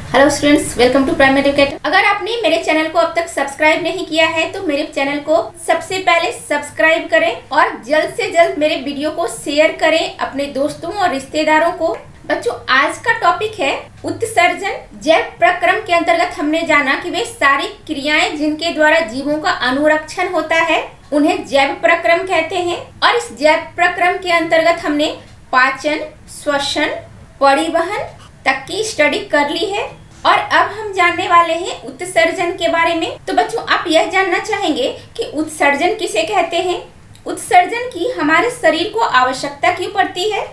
Hello students, welcome to primary educator. अगर आपने मेरे चैनल को अब तक सब्सक्राइब नहीं किया है तो मेरे चैनल को सबसे पहले सब्सक्राइब करें और जल्द से जल्द मेरे वीडियो को शेयर करें अपने दोस्तों और रिश्तेदारों को। बच्चों, आज का टॉपिक है उत्सर्जन। जैव प्रक्रम के अंतर्गत हमने जाना कि वे सारी क्रियाएं जिनके द्वारा जीवों का अनुरक्षण होता है उन्हें जैव प्रक्रम कहते हैं। और इस जैव प्रक्रम के अंतर्गत हमने पाचन, श्वसन, परिवहन तक की स्टडी कर ली है और अब हम जानने वाले हैं उत्सर्जन के बारे में। तो बच्चों, आप यह जानना चाहेंगे कि उत्सर्जन किसे कहते हैं, उत्सर्जन की हमारे शरीर को आवश्यकता क्यों पड़ती है।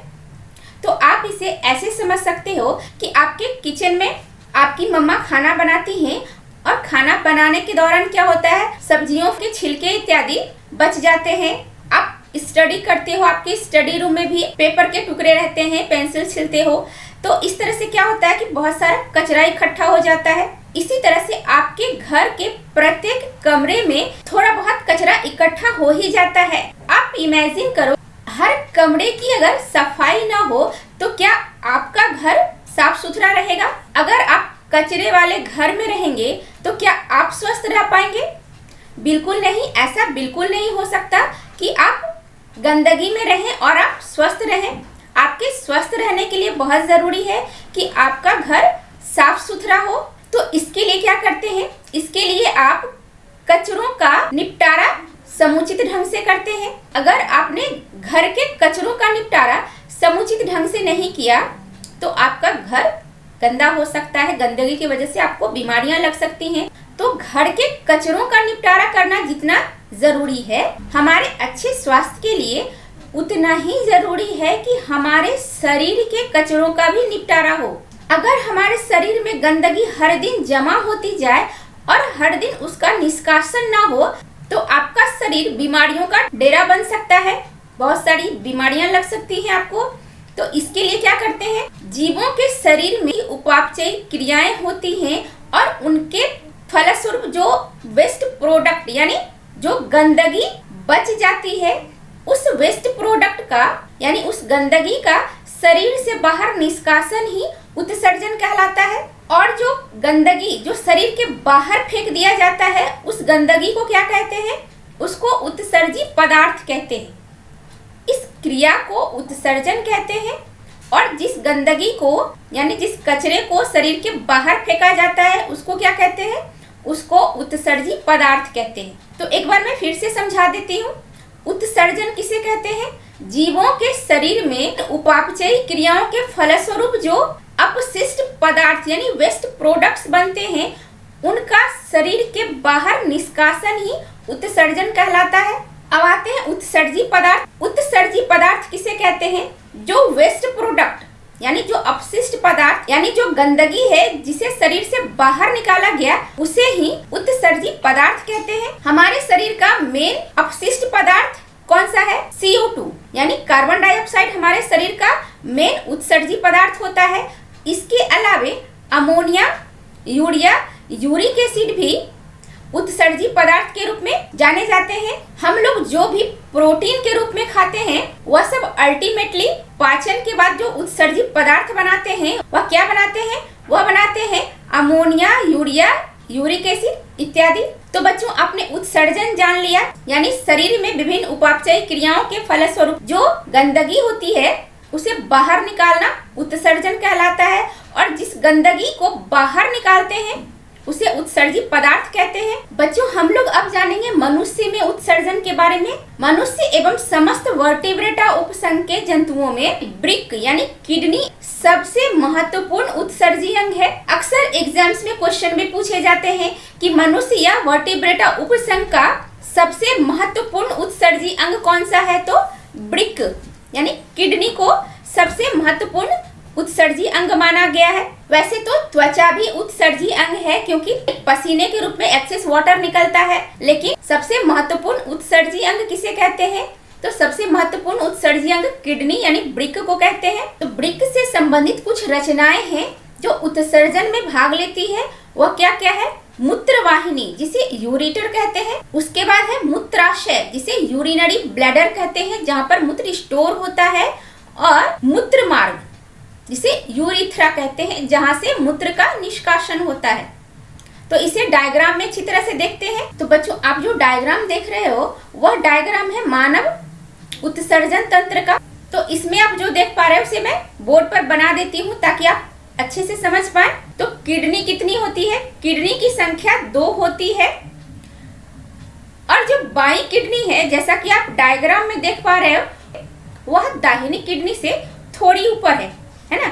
तो आप इसे ऐसे समझ सकते हो कि आपके किचन में आपकी मम्मा खाना बनाती हैं और खाना बनाने के दौरान क्या होता है, सब्जियों के छिलके इत्यादि बच जाते हैं। आप स्टडी करते हो, आपके स्टडी रूम में भी पेपर के टुकड़े रहते हैं, पेंसिल छिलते हो, तो इस तरह से क्या होता है कि बहुत सारा कचरा इकट्ठा हो जाता है। इसी तरह से आपके घर के प्रत्येक कमरे में थोड़ा बहुत कचरा इकट्ठा हो ही जाता है। आप इमेजिन करो, हर कमरे की अगर सफाई ना हो तो क्या आपका घर साफ सुथरा रहेगा। अगर आप कचरे वाले घर में रहेंगे तो क्या आप स्वस्थ रह पाएंगे? बिल्कुल नहीं। ऐसा बिल्कुल नहीं हो सकता कि आप गंदगी में रहें और आप स्वस्थ रहें। आपके स्वस्थ रहने के लिए बहुत जरूरी है कि आपका घर साफ सुथरा हो। तो इसके लिए क्या करते हैं, इसके लिए आप कचरों का निपटारा समुचित ढंग से करते हैं। अगर आपने घर के कचरों का निपटारा समुचित ढंग से नहीं किया तो आपका घर गंदा हो सकता है, गंदगी की वजह से आपको बीमारियां लग सकती हैं। तो घर के कचरों का निपटारा करना जितना जरूरी है हमारे अच्छे स्वास्थ्य के लिए, उतना ही जरूरी है कि हमारे शरीर के कचरों का भी निपटारा हो। अगर हमारे शरीर में गंदगी हर दिन जमा होती जाए और हर दिन उसका निष्कासन ना हो तो आपका शरीर बीमारियों का डेरा बन सकता है, बहुत सारी बीमारियां लग सकती हैं आपको। तो इसके लिए क्या करते हैं, जीवों के शरीर में उपापचयी क्रियाएं होती हैं और उनके फलस्वरूप जो वेस्ट प्रोडक्ट यानी जो गंदगी बच जाती है, उस वेस्ट प्रोडक्ट का यानी उस गंदगी का शरीर से बाहर निष्कासन ही उत्सर्जन कहलाता है। और जो गंदगी जो शरीर के बाहर फेंक दिया जाता है उस गंदगी को क्या कहते हैं, उसको उत्सर्जी पदार्थ कहते हैं। इस क्रिया को उत्सर्जन कहते हैं। और जिस गंदगी को यानी जिस कचरे को शरीर के बाहर फेंका जाता है उसको क्या कहते हैं, उसको उत्सर्जी पदार्थ कहते हैं। तो एक बार मैं फिर से समझा देती हूँ, उत्सर्जन किसे कहते हैं, जीवों के शरीर में उपापचयी क्रियाओं के फलस्वरूप जो अपशिष्ट पदार्थ यानी वेस्ट प्रोडक्ट्स बनते हैं उनका शरीर के बाहर निष्कासन ही उत्सर्जन कहलाता है। अब आते हैं उत्सर्जी पदार्थ। उत्सर्जी पदार्थ किसे कहते हैं, जो वेस्ट प्रोडक्ट यानी जो अपशिष्ट पदार्थ यानी जो गंदगी है जिसे शरीर से बाहर निकाला गया उसे ही उत्सर्जी पदार्थ कहते हैं। हमारे शरीर का मेन अपशिष्ट पदार्थ कौन सा है, CO2 यानी कार्बन डाइऑक्साइड हमारे शरीर का मेन उत्सर्जी पदार्थ होता है। इसके अलावे अमोनिया, यूरिया, यूरिक एसिड भी उत्सर्जी पदार्थ के रूप में जाने जाते हैं। हम लोग जो भी प्रोटीन के रूप में खाते हैं वह सब अल्टीमेटली पाचन के बाद जो उत्सर्जी पदार्थ बनाते हैं वह क्या बनाते हैं, वह बनाते हैं अमोनिया, यूरिया, यूरिक एसिड इत्यादि। तो बच्चों, आपने उत्सर्जन जान लिया यानी शरीर में विभिन्न उपापचयी क्रियाओं के फलस्वरूप जो गंदगी होती है उसे बाहर निकालना उत्सर्जन कहलाता है। और जिस गंदगी को बाहर निकालते हैं उसे उत्सर्जी पदार्थ कहते हैं। बच्चों, हम लोग अब जानेंगे मनुष्य में उत्सर्जन के बारे में। मनुष्य एवं समस्त वर्टिब्रेटा उपसंघ के जंतुओं में वृक्क यानी किडनी सबसे महत्वपूर्ण उत्सर्जी अंग है। अक्सर एग्जाम्स में क्वेश्चन में पूछे जाते हैं कि मनुष्य या वर्टिब्रेटा उपसंघ का सबसे महत्वपूर्ण उत्सर्जी अंग कौन सा है, तो वृक्क यानी किडनी को सबसे महत्वपूर्ण उत्सर्जी अंग माना गया है। वैसे तो त्वचा भी उत्सर्जी अंग है क्योंकि पसीने के रूप में एक्सेस वाटर निकलता है, लेकिन सबसे महत्वपूर्ण उत्सर्जी अंग किसे कहते हैं, तो सबसे महत्वपूर्ण उत्सर्जी अंग किडनी यानी वृक्क को कहते हैं। तो वृक्क से संबंधित कुछ रचनाएं हैं जो उत्सर्जन में भाग लेती है। वह क्या क्या है, मूत्रवाहिनी जिसे यूरेटर कहते हैं, उसके बाद है मूत्राशय जिसे यूरिनरी ब्लैडर कहते हैं जहाँ पर मूत्र स्टोर होता है, और मूत्र मार्ग जिसे यूरिथ्रा कहते हैं, जहां से मूत्र का निष्कासन होता है। तो इसे डायग्राम में अच्छी तरह से देखते हैं। तो बच्चों, आप जो डायग्राम देख रहे हो वह डायग्राम है मानव उत्सर्जन तंत्र का। तो इसमें आप जो देख पा रहे हो उसे मैं बोर्ड पर बना देती हूँ ताकि आप अच्छे से समझ पाए। तो किडनी कितनी होती है? किडनी की संख्या 2 होती है। और जो बाई किडनी है, जैसा कि आप डायग्राम में देख पा रहे हो, वह दाहिनी किडनी से थोड़ी ऊपर है ना।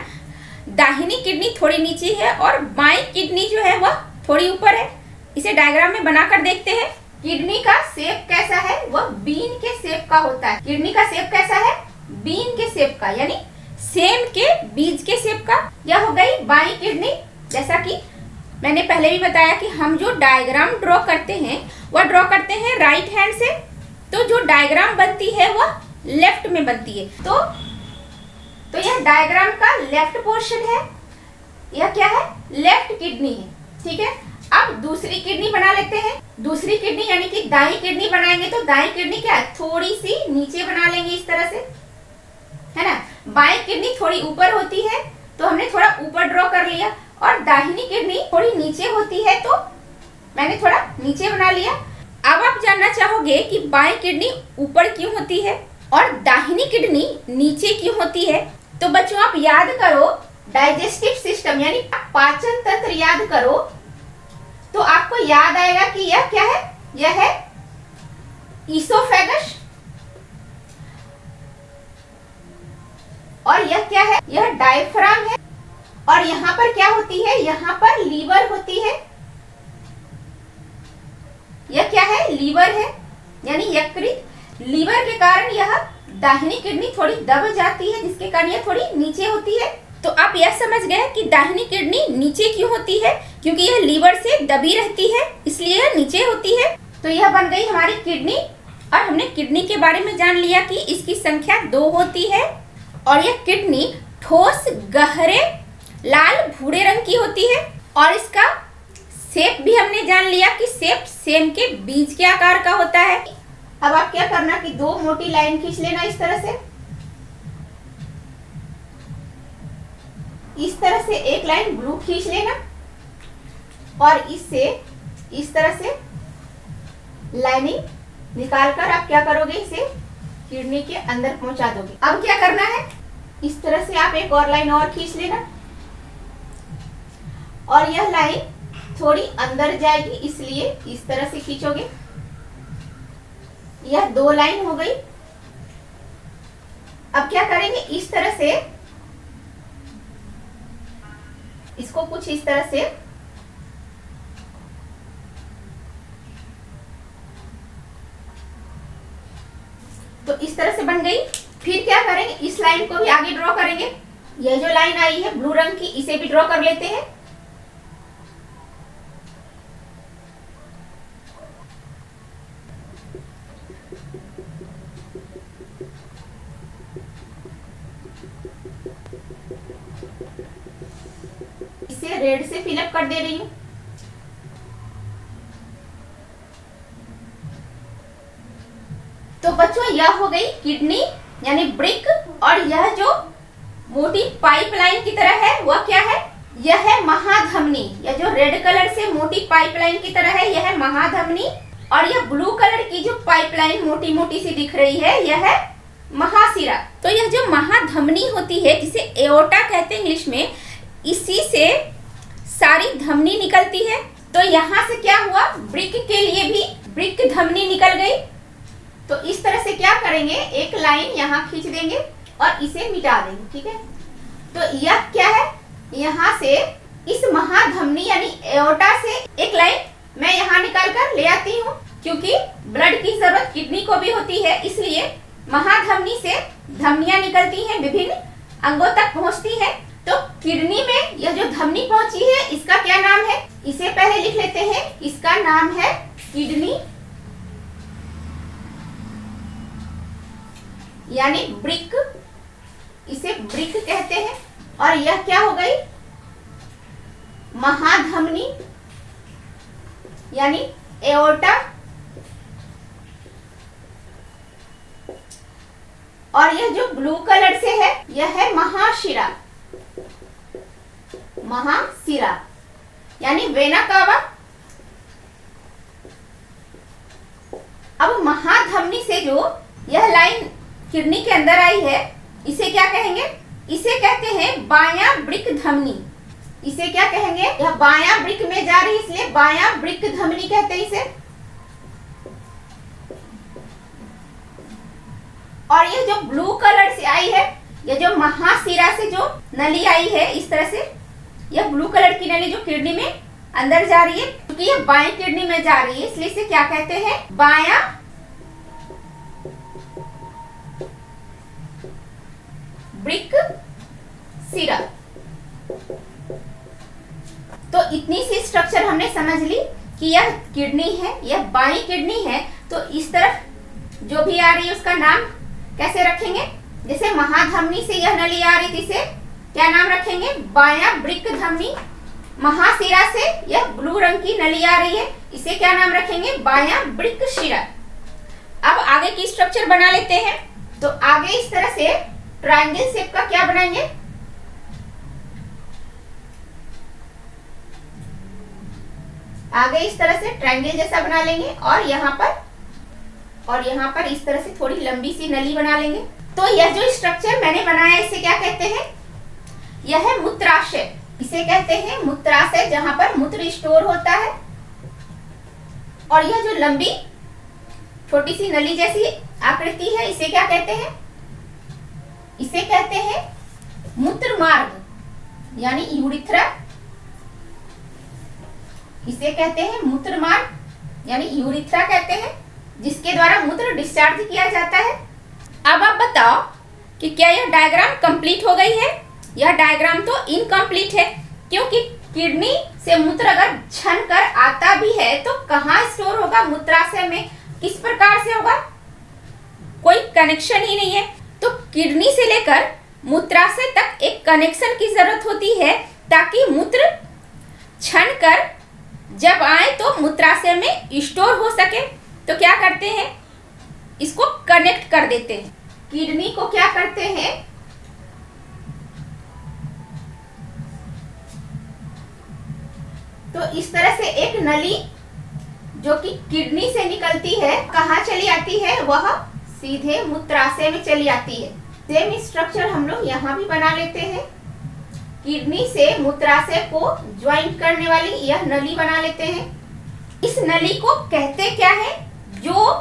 दाहिनी किडनी थोड़ी नीचे है और बाई किडनी जो है वह थोड़ी ऊपर है। इसे डायग्राम में बनाकर देखते हैं। किडनी का शेप कैसा है? वह बीन के शेप का होता है। किडनी का शेप कैसा है? बीन के शेप का, यानी सेम के बीज के शेप का। यह हो गई बाई किडनी। जैसा कि मैंने पहले भी बताया कि हम जो डायग्राम ड्रॉ करते हैं वह ड्रॉ करते हैं राइट हैंड से। तो जो डायग्राम बनती है वह लेफ्ट में बनती है। तो यह डायग्राम का लेफ्ट पोर्शन है। यह क्या है? लेफ्ट किडनी है। ठीक है, अब दूसरी किडनी बना लेते हैं। दूसरी किडनी यानी कि दाई किडनी बनाएंगे। तो दाई किडनी क्या है? थोड़ी सी नीचे बना लेंगे इस तरह से, है ना। बाई किडनी थोड़ी ऊपर होती है तो हमने थोड़ा ऊपर ड्रॉ कर लिया, और दाहिनी किडनी थोड़ी नीचे होती है तो मैंने थोड़ा नीचे बना लिया। अब आप जानना चाहोगे कि बाई किडनी ऊपर क्यों होती है और दाहिनी किडनी नीचे क्यों होती है। तो बच्चों, आप याद करो डाइजेस्टिव सिस्टम यानी पाचन तंत्र याद करो, तो आपको याद आएगा कि यह क्या है? यह है ईसोफेगस। और यह क्या है? यह डायफ्राम है। और यहाँ पर क्या होती है? यहाँ पर लीवर होती है। यह क्या है? लीवर है, यानी यकृत। लीवर के कारण यह दाहिनी किडनी थोड़ी दब जाती है, जिसके कारण यह थोड़ी नीचे होती है। तो आप यह समझ गए कि दाहिनी किडनी नीचे क्यों होती है, क्योंकि यह लीवर से दबी रहती है, इसलिए यह नीचे होती है। तो यह बन गई हमारी किडनी। और हमने किडनी के बारे में जान लिया कि इसकी संख्या 2 होती है। और यह किडनी ठोस गहरे लाल भूरे रंग की होती है। और इसका शेप भी हमने जान लिया कि शेप सेम के बीज के आकार का होता है। अब आप क्या करना कि 2 मोटी लाइन खींच लेना इस तरह से। इस तरह से एक लाइन ब्लू खींच लेना और इससे इस तरह से लाइनिंग निकालकर आप क्या करोगे? इसे किडनी के अंदर पहुंचा दोगे। अब क्या करना है? इस तरह से आप एक और लाइन और खींच लेना और यह लाइन थोड़ी अंदर जाएगी, इसलिए इस तरह से खींचोगे। यह 2 लाइन हो गई। अब क्या करेंगे? इस तरह से इसको कुछ इस तरह से तो इस तरह से बन गई। फिर क्या करेंगे? इस लाइन को भी आगे ड्रॉ करेंगे। यह जो लाइन आई है ब्लू रंग की, इसे भी ड्रॉ कर लेते हैं। इसे रेड से फिलअप कर दे रही हूं। तो बच्चों, यह हो गई किडनी यानी ब्रिक। और यह जो मोटी पाइपलाइन की तरह है वह क्या है? यह है महाधमनी। यह जो रेड कलर से मोटी पाइपलाइन की तरह है यह है महाधमनी। और यह ब्लू कलर की जो पाइपलाइन मोटी मोटी सी दिख रही है यह है महाशिरा। तो यह जो महाधमनी होती है, जिसे एओर्टा कहते हैं इंग्लिश में, इसी से सारी धमनी निकलती है। तो यहाँ से क्या हुआ? ब्रिक के लिए भी ब्रिक धमनी निकल गई। तो इस तरह से क्या करेंगे? एक लाइन यहाँ खींच देंगे और इसे मिटा देंगे। ठीक है, तो यह क्या है? यहाँ से इस महाधमनी यानी एओर्टा से एक लाइन मैं यहाँ निकाल कर ले आती हूँ, क्योंकि ब्लड की जरूरत किडनी को भी होती है, इसलिए महाधमनी से धमनियां निकलती हैं, विभिन्न अंगों तक पहुँचती है। तो किडनी में यह जो धमनी पहुंची है इसका क्या नाम है? इसे पहले लिख लेते हैं। इसका नाम है किडनी यानी ब्रिक। इसे ब्रिक कहते हैं। और यह क्या हो गई? महाधमनी यानी एओर्टा। और यह जो ब्लू कलर से है यह है महाशिरा। महाशिरा यानी वेना कावा। अब महाधमनी से जो यह लाइन किडनी के अंदर आई है इसे क्या कहेंगे? इसे कहते हैं बायां वृक्क धमनी। इसे क्या कहेंगे? यह बायां वृक्क में जा रही इसलिए बायां वृक्क धमनी कहते हैं इसे। और ये जो ब्लू कलर से आई है, ये जो महाशिरा से जो नली आई है इस तरह से, यह ब्लू कलर की नली जो किडनी में अंदर जा रही है, क्योंकि ये बाएं किडनी में जा रही है इसलिए इसे क्या कहते हैं? बायां वृक्क शिरा। तो इतनी सी स्ट्रक्चर हमने समझ ली कि यह किडनी है, यह बाईं किडनी है। तो इस तरफ जो भी आ रही है उसका नाम कैसे रखेंगे? जैसे महाधमनी से यह नली आ रही थी, इसे क्या नाम रखेंगे? बायां वृक्क धमनी। महाशिरा से यह ब्लू रंग की नली आ रही है, इसे क्या नाम रखेंगे? बायां वृक्क शिरा। अब आगे की स्ट्रक्चर बना लेते हैं। तो आगे इस तरह से ट्रायंगल शेप का क्या बनाएंगे? आगे इस तरह से ट्रायंगल जैसा बना लेंगे और यहाँ पर इस तरह से थोड़ी लंबी सी नली बना लेंगे। तो यह जो स्ट्रक्चर मैंने बनाया इसे क्या कहते हैं? यह है मूत्राशय। इसे कहते हैं मूत्राशय, जहां पर मूत्र स्टोर होता है। और यह जो लंबी छोटी सी नली जैसी आकृति है इसे क्या कहते हैं? इसे कहते हैं मूत्र मार्ग यानी यूरिथ्रा। इसे कहते हैं मूत्र मार्ग यानी यूरिथ्रा कहते हैं, जिसके द्वारा मूत्र डिस्चार्ज किया जाता है। अब आप बताओ कि क्या यह डायग्राम कंप्लीट हो गई है? यह डायग्राम तो इनकम्प्लीट है, क्योंकि किडनी से मूत्र अगर छन कर आता भी है तो कहाँ स्टोर होगा? मूत्राशय में। किस प्रकार से होगा? कोई कनेक्शन ही नहीं है। तो किडनी से लेकर मूत्राशय तक एक कनेक्शन की जरूरत होती है, ताकि मूत्र छन कर जब आए तो मूत्राशय में स्टोर हो सके। तो क्या करते हैं? इसको कनेक्ट कर देते हैं। किडनी को क्या करते हैं? तो इस तरह से एक नली जो कि किडनी से निकलती है कहाँ चली आती है? वह सीधे मूत्राशय में चली आती है। सेम स्ट्रक्चर हम लोग यहाँ भी बना लेते हैं। किडनी से मूत्राशय को ज्वाइंट करने वाली यह नली बना लेते हैं। इस नली को कहते क्या है? जो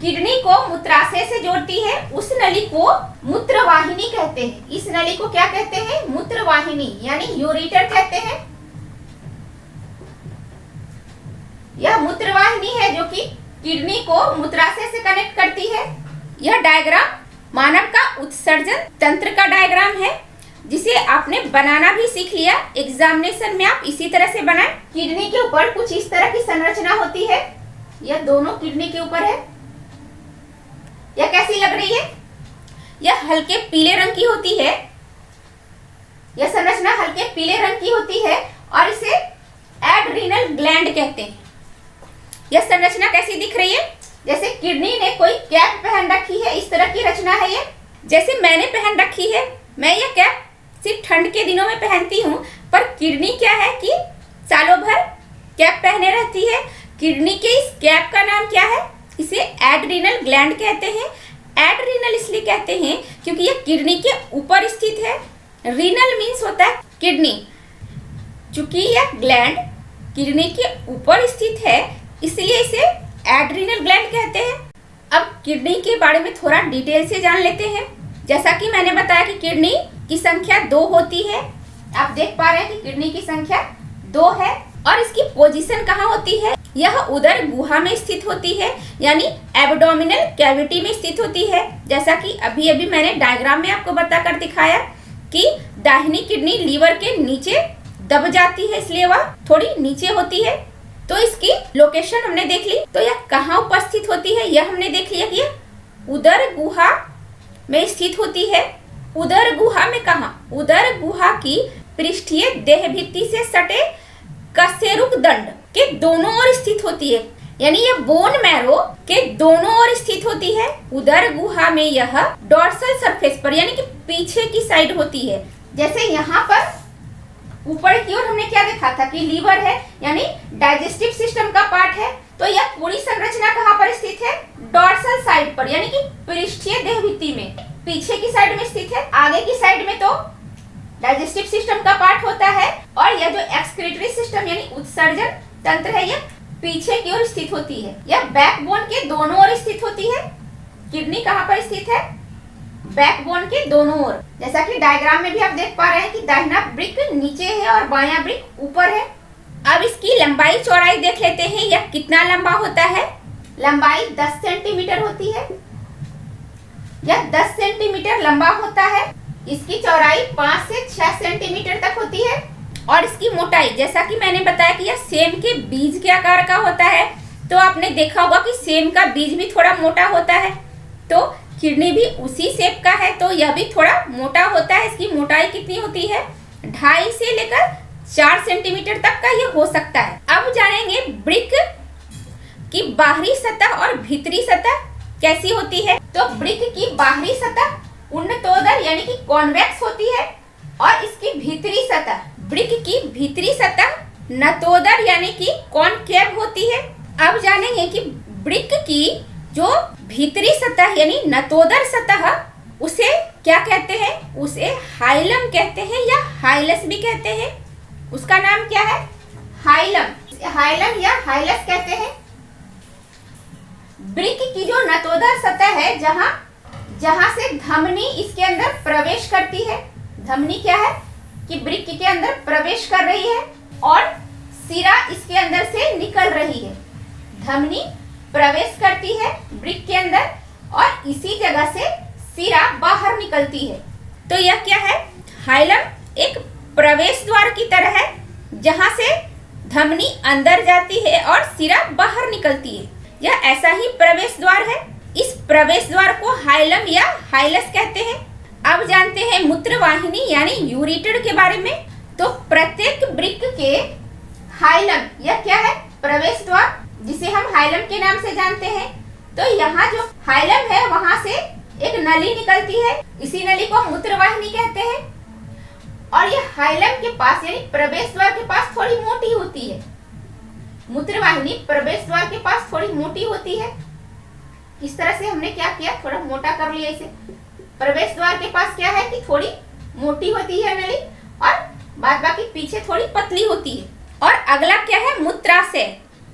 किडनी को मूत्राशय से जोड़ती है उस नली को मूत्रवाहिनी कहते हैं। इस नली को क्या कहते हैं? मूत्रवाहिनी यानी यूरेटर कहते हैं। यह मूत्रवाहिनी है जो कि किडनी को मूत्राशय से कनेक्ट करती है। यह डायग्राम मानव का उत्सर्जन तंत्र का डायग्राम है, जिसे आपने बनाना भी सीख लिया। एग्जामिनेशन में आप इसी तरह से बनाएं। किडनी के ऊपर कुछ इस तरह की संरचना होती है। यह दोनों किडनी के ऊपर है। यह कैसी लग रही है? यह हल्के पीले रंग की होती है। यह संरचना हल्के पीले रंग की होती है और इसे एड्रीनल ग्लैंड कहते हैं। यह संरचना कैसी दिख रही है? जैसे किडनी ने कोई कैप पहन रखी है, इस तरह की रचना है ये। जैसे मैंने पहन रखी है, मैं यह कैप सिर्फ ठंड के दिनों में पहनती हूँ, पर किडनी क्या है कि सालों भर कैप पहने रहती है। किडनी के इस कैप का नाम क्या है? इसे एड्रीनल ग्लैंड कहते हैं। एड्रीनल इसलिए कहते हैं क्योंकि यह किडनी के ऊपर स्थित है। रीनल मीन्स होता है किडनी। चूंकि यह ग्लैंड किडनी के ऊपर स्थित है इसलिए इसे एड्रीनल ग्लैंड कहते हैं। अब किडनी के बारे में थोड़ा डिटेल से जान लेते हैं। जैसा कि मैंने बताया कि किडनी की संख्या 2 होती है। आप देख पा रहे हैं कि किडनी की संख्या 2 है और इसकी पोजीशन कहाँ होती है? यह उदर गुहा में स्थित होती है, यानी एब्डोमिनल कैविटी में स्थित होती है। जैसा कि अभी अभी मैंने डायग्राम में आपको बताकर दिखाया कि दाहिनी किडनी लीवर के नीचे दब जाती है, इसलिए वह थोड़ी नीचे होती है। तो इसकी लोकेशन हमने देख ली। तो यह कहाँ उपस्थित होती है यह हमने देख लिया कि यह उदर गुहा में स्थित होती है। उदर गुहा में कहाँ? उदर गुहा की पृष्ठीय देह भित्ति से सटे कशेरुक दंड के दोनों ओर स्थित होती है, यानी यह बोन मैरो के दोनों ओर स्थित होती है। उदर गुहा में यह डोर्सल सरफेस पर यानी कि पीछे की साइड होती है। जैसे यहाँ पर ऊपर की ओर हमने क्या देखा था कि लीवर है, यानी डाइजेस्टिव सिस्टम का पार्ट है। तो यह पूरी संरचना कहाँ पर स्थित है? डॉर्सल साइड पर, यानी कि पृष्ठीय देहभित्ति में, पीछे की साइड में स्थित है। आगे की साइड में तो डाइजेस्टिव सिस्टम का पार्ट होता है, और यह जो एक्सक्रीटरी सिस्टम यानी उत्सर्जन तंत्र है, यह पीछे की ओर स्थित होती है। यह बैकबोन के दोनों ओर स्थित होती है। किडनी कहाँ पर स्थित है? बैकबोन के दोनों ओर। जैसा कि डायग्राम में भी आप देख पा रहे हैं कि दाहिना वृक्क नीचे है और बायां वृक्क ऊपर है। अब इसकी लंबाई चौड़ाई देख लेते हैं, यह कितना लंबा होता है। लंबाई 10 सेंटीमीटर होती है। यह 10 सेंटीमीटर लंबा होता है। इसकी चौड़ाई 5 से 6 सेंटीमीटर तक होती है। और इसकी मोटाई, जैसा कि मैंने बताया कि यह सेम के बीज के आकार का होता है, तो आपने देखा होगा कि सेम का बीज भी थोड़ा मोटा होता है। तो किडनी भी उसी शेप का है, तो यह भी थोड़ा मोटा होता है। इसकी मोटाई कितनी होती है? 2.5 से लेकर 4 सेंटीमीटर तक का ये हो सकता है। अब जानेंगे वृक्क की बाहरी सतह और भीतरी सतह कैसी होती है। तो वृक्क की बाहरी सतह उन्नतोदर यानी कि कॉन्वेक्स होती है, और इसकी भीतरी सतह, वृक्क की भीतरी सतह नतोदर यानी कि कॉनकेव होती है। अब जानेंगे कि वृक्क की जो भीतरी सतह यानी नतोदर सतह, उसे क्या कहते हैं? उसे हाइलम कहते हैं या हाइलस भी कहते हैं। उसका नाम क्या है? हाइलम, हाइलम या हाइलस कहते हैं। वृक्क की जो नतोदर सतह है, जहां से धमनी इसके अंदर प्रवेश करती है। धमनी क्या है? कि वृक्क के अंदर प्रवेश कर रही है और सिरा इसके अंदर से निकल रही है। धमनी प्रवेश करती है वृक्क के अंदर, और इसी जगह से सिरा बाहर निकलती है। तो यह क्या है? हाइलम एक प्रवेश द्वार की तरह है, जहां से धमनी अंदर जाती है और सिरा बाहर निकलती है। यह ऐसा ही प्रवेश द्वार है। इस प्रवेश द्वार को हाइलम या हाइलस कहते हैं। अब जानते हैं मूत्रवाहिनी यानी यूरेटर के बारे में। तो प्रत्येक वृक्क के हाइलम, यह क्या है? प्रवेश द्वार, जिसे हम हाइलम के नाम से जानते हैं। तो यहाँ जो हाइलम है, वहां से एक नली निकलती है। इसी नली को मूत्रवाहिनी कहते हैं। और ये हाइलम के पास यानी प्रवेश द्वार के पास थोड़ी मोटी होती है। मूत्रवाहिनी प्रवेश द्वार के पास थोड़ी मोटी होती है। इस तरह से हमने क्या किया? थोड़ा मोटा कर लिया इसे। प्रवेश द्वार के पास क्या है कि थोड़ी मोटी होती है नली, और बाद बाकी पीछे थोड़ी पतली होती है। और अगला क्या है? मूत्राशय।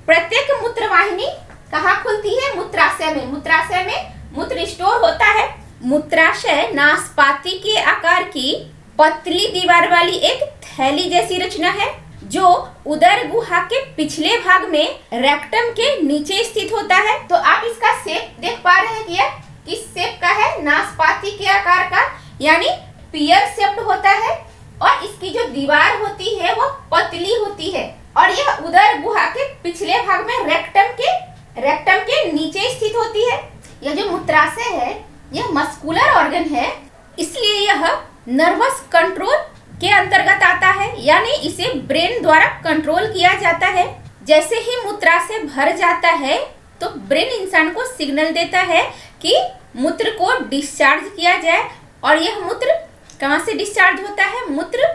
प्रत्येक मूत्रवाहिनी कहाँ खुलती है? मूत्राशय में। मूत्राशय में मूत्र स्टोर होता है। मूत्राशय नाशपाती के आकार की पतली दीवार वाली एक थैली जैसी रचना है, जो उदर गुहा के पिछले भाग में रेक्टम के नीचे स्थित होता है। तो आप इसका शेप देख पा रहे हैं कि यह किस शेप का है? नाशपाती के आकार का, यानी पियर शेप्ड होता है। और इसकी जो दीवार होती है वो पतली होती है, और यह उदर गुहा के पिछले भाग में रेक्टम के नीचे स्थित होती है। यह जो मूत्राशय है, यह मस्कुलर ऑर्गन है, इसलिए यह नर्वस कंट्रोल के अंतर्गत आता है, यानी इसे ब्रेन द्वारा कंट्रोल किया जाता है। जैसे ही मूत्राशय भर जाता है, तो ब्रेन इंसान को सिग्नल देता है कि मूत्र को डिस्चार्ज किया जाए। और यह मूत्र कहाँ से डिस्चार्ज होता है? मूत्र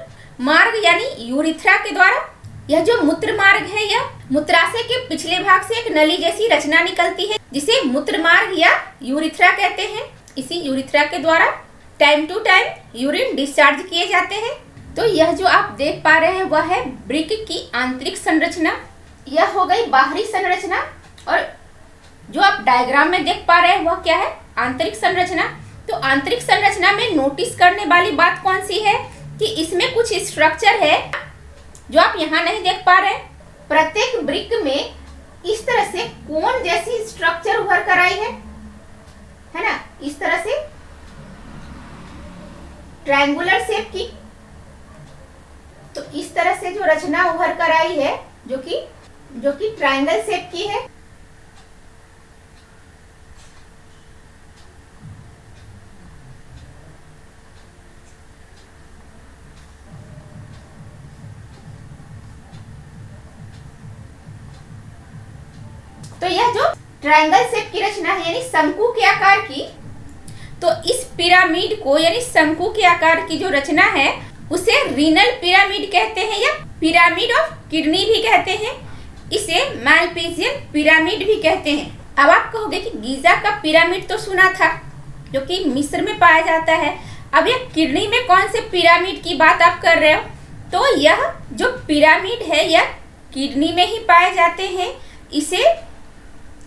मार्ग यानी यूरिथ्रा के द्वारा। यह जो मूत्र मार्ग है, यह मूत्राशय के पिछले भाग से एक नली जैसी रचना निकलती है, जिसे मूत्र मार्ग या यूरिथ्रा कहते हैं। इसी यूरिथ्रा के द्वारा time to time urine discharge किए जाते हैं। तो यह जो आप देख पा रहे हैं वह है वृक्क की आंतरिक संरचना। यह हो गई बाहरी संरचना, और जो आप डायग्राम में देख पा रहे हैं वह क्या है? आंतरिक संरचना। तो आंतरिक संरचना में नोटिस करने वाली बात कौन सी है कि इसमें कुछ स्ट्रक्चर है जो आप यहाँ नहीं देख पा रहे। प्रत्येक वृक्क में इस तरह से कोन जैसी स्ट्रक्चर उभर कर आई है ना? इस तरह से ट्रायंगुलर शेप की। तो इस तरह से जो रचना उभर कर आई है, जो कि ट्रायंगल शेप की है। तो यह जो ट्रायंगल शेप की रचना है यानी शंकु के आकार की, तो इस पिरामिड को यानी शंकु के आकार की जो रचना है उसे रीनल पिरामिड कहते हैं या पिरामिड ऑफ किडनी भी कहते हैं। इसे मालपीजियन पिरामिड भी कहते हैं। अब आप कहोगे कि गीजा का पिरामिड तो सुना था, जो कि मिस्र में पाया जाता है। अब यह किडनी में कौन से पिरामिड की बात आप कर रहे हो? तो यह जो पिरामिड है यह किडनी में ही पाए जाते हैं। इसे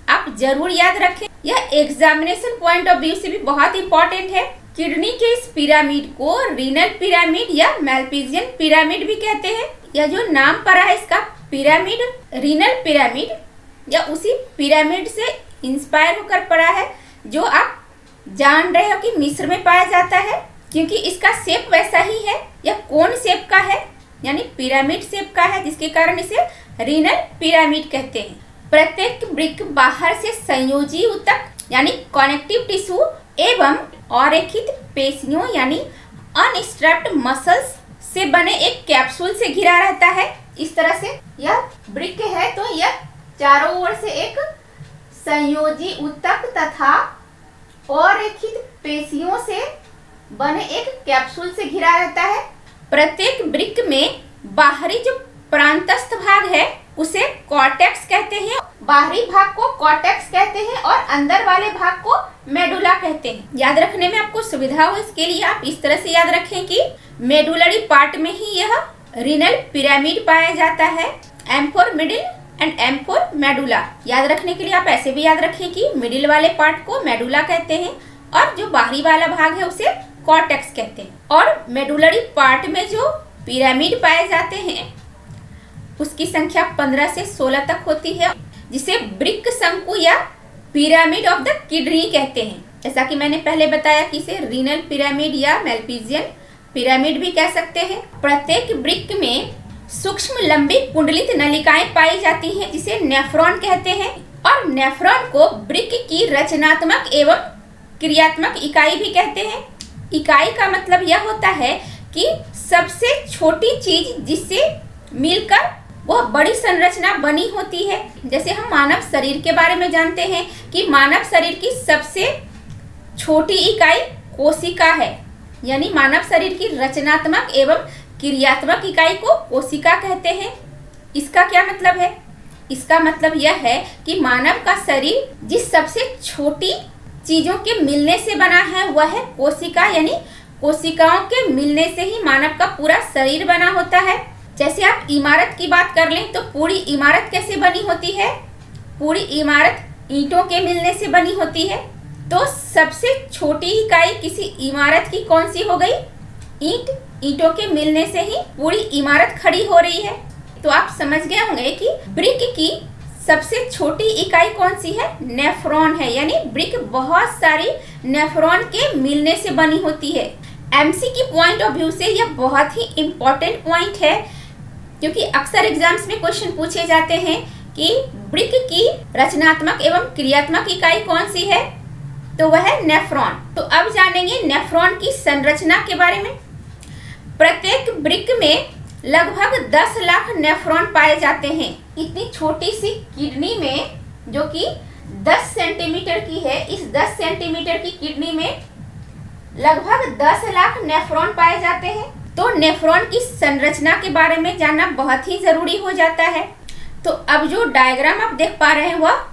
आप जरूर याद रखें, यह एग्जामिनेशन पॉइंट ऑफ व्यू से भी बहुत इंपॉर्टेंट है। किडनी के इस पिरामिड को रीनल पिरामिड या मालपीजियन पिरामिड भी कहते हैं। यह जो नाम पड़ा है इसका पिरामिड, रीनल पिरामिड, या उसी पिरामिड से इंस्पायर होकर पड़ा है जो आप जान रहे हो कि मिस्र में पाया जाता है, क्योंकि इसका शेप वैसा ही है। यह कोन शेप का है, यानी पिरामिड शेप का है, जिसके कारण इसे रीनल पिरामिड कहते हैं। प्रत्येक ब्रिक बाहर से संयोजी ऊतक यानी कनेक्टिव टिश्यू एवं अरेखित पेशियों यानी अनस्ट्रैप्ड मसल्स से बने एक कैप्सूल से घिरा रहता है। इस तरह से यह ब्रिक है तो यह चारों ओर से एक संयोजी ऊतक तथा अरेखित पेशियों से बने एक कैप्सूल से घिरा रहता है। प्रत्येक ब्रिक में बाहरी जो प्रांतस्थ भाग है उसे कॉर्टेक्स कहते हैं, बाहरी भाग को कॉर्टेक्स कहते हैं और अंदर वाले भाग को मेडुला कहते हैं। याद रखने में आपको सुविधा हो इसके लिए आप इस तरह से याद रखें कि मेडुलरी पार्ट में ही यह रीनल पिरामिड पाया जाता है। M for middle and M for medulla. याद रखने के लिए आप ऐसे भी याद रखें कि मिडिल वाले पार्ट को मेडुला कहते हैं और जो बाहरी वाला भाग है उसे कॉर्टेक्स कहते हैं। और मेडुलरी पार्ट में जो पिरामिड पाए जाते हैं उसकी संख्या 15 से 16 तक होती है, जिसे ब्रिक शंकु या पिरामिड ऑफ द किडनी कहते हैं। जैसा कि मैंने पहले बताया कि इसे रीनल पिरामिड या मालपीजियन पिरामिड भी कह सकते हैं। प्रत्येक ब्रिक में सूक्ष्म लंबी कुंडलित नलिकाएं पाई जाती हैं, जिसे नेफ्रॉन कहते हैं। और नेफ्रॉन को ब्रिक की रचनात्मक एवं क्रियात्मक इकाई भी कहते हैं। इकाई का मतलब यह होता है कि सबसे छोटी चीज जिससे मिलकर वह बड़ी संरचना बनी होती है। जैसे हम मानव शरीर के बारे में जानते हैं कि मानव शरीर की सबसे छोटी इकाई कोशिका है, यानी मानव शरीर की रचनात्मक एवं क्रियात्मक इकाई को कोशिका कहते हैं। इसका क्या मतलब है? इसका मतलब यह है कि मानव का शरीर जिस सबसे छोटी चीजों के मिलने से बना है वह है कोशिका, यानी कोशिकाओं के मिलने से ही मानव का पूरा शरीर बना होता है। जैसे आप इमारत की बात कर लें तो पूरी इमारत कैसे बनी होती है? पूरी इमारत ईंटों के मिलने से बनी होती है। तो सबसे छोटी इकाई किसी इमारत की कौन सी हो गई? ईंट। ईंटों के मिलने से ही पूरी इमारत खड़ी हो रही है। तो आप समझ गए होंगे कि ब्रिक की सबसे छोटी इकाई कौन सी है? नेफ्रॉन है, यानी ब्रिक बहुत सारी नेफ्रॉन के मिलने से बनी होती है। एमसीक्यू पॉइंट ऑफ व्यू से यह बहुत ही इम्पोर्टेंट पॉइंट है, क्योंकि अक्सर एग्जाम्स में क्वेश्चन पूछे जाते हैं कि ब्रिक की रचनात्मक एवं क्रियात्मक इकाई कौन सी है, तो वह है नेफ्रॉन। तो अब जानेंगे नेफ्रॉन की संरचना के बारे में। प्रत्येक ब्रिक में लगभग 10 लाख नेफ्रॉन पाए जाते हैं। इतनी छोटी सी किडनी में, जो कि 10 सेंटीमीटर की है, इस 10 सेंटीमीटर की किडनी में लगभग 10 लाख नेफ्रॉन पाए जाते हैं। तो नेफ्रॉन की संरचना के बारे में जानना बहुत ही जरूरी हो जाता है। तो अब जो डायग्राम आप देख पा रहे हैं वह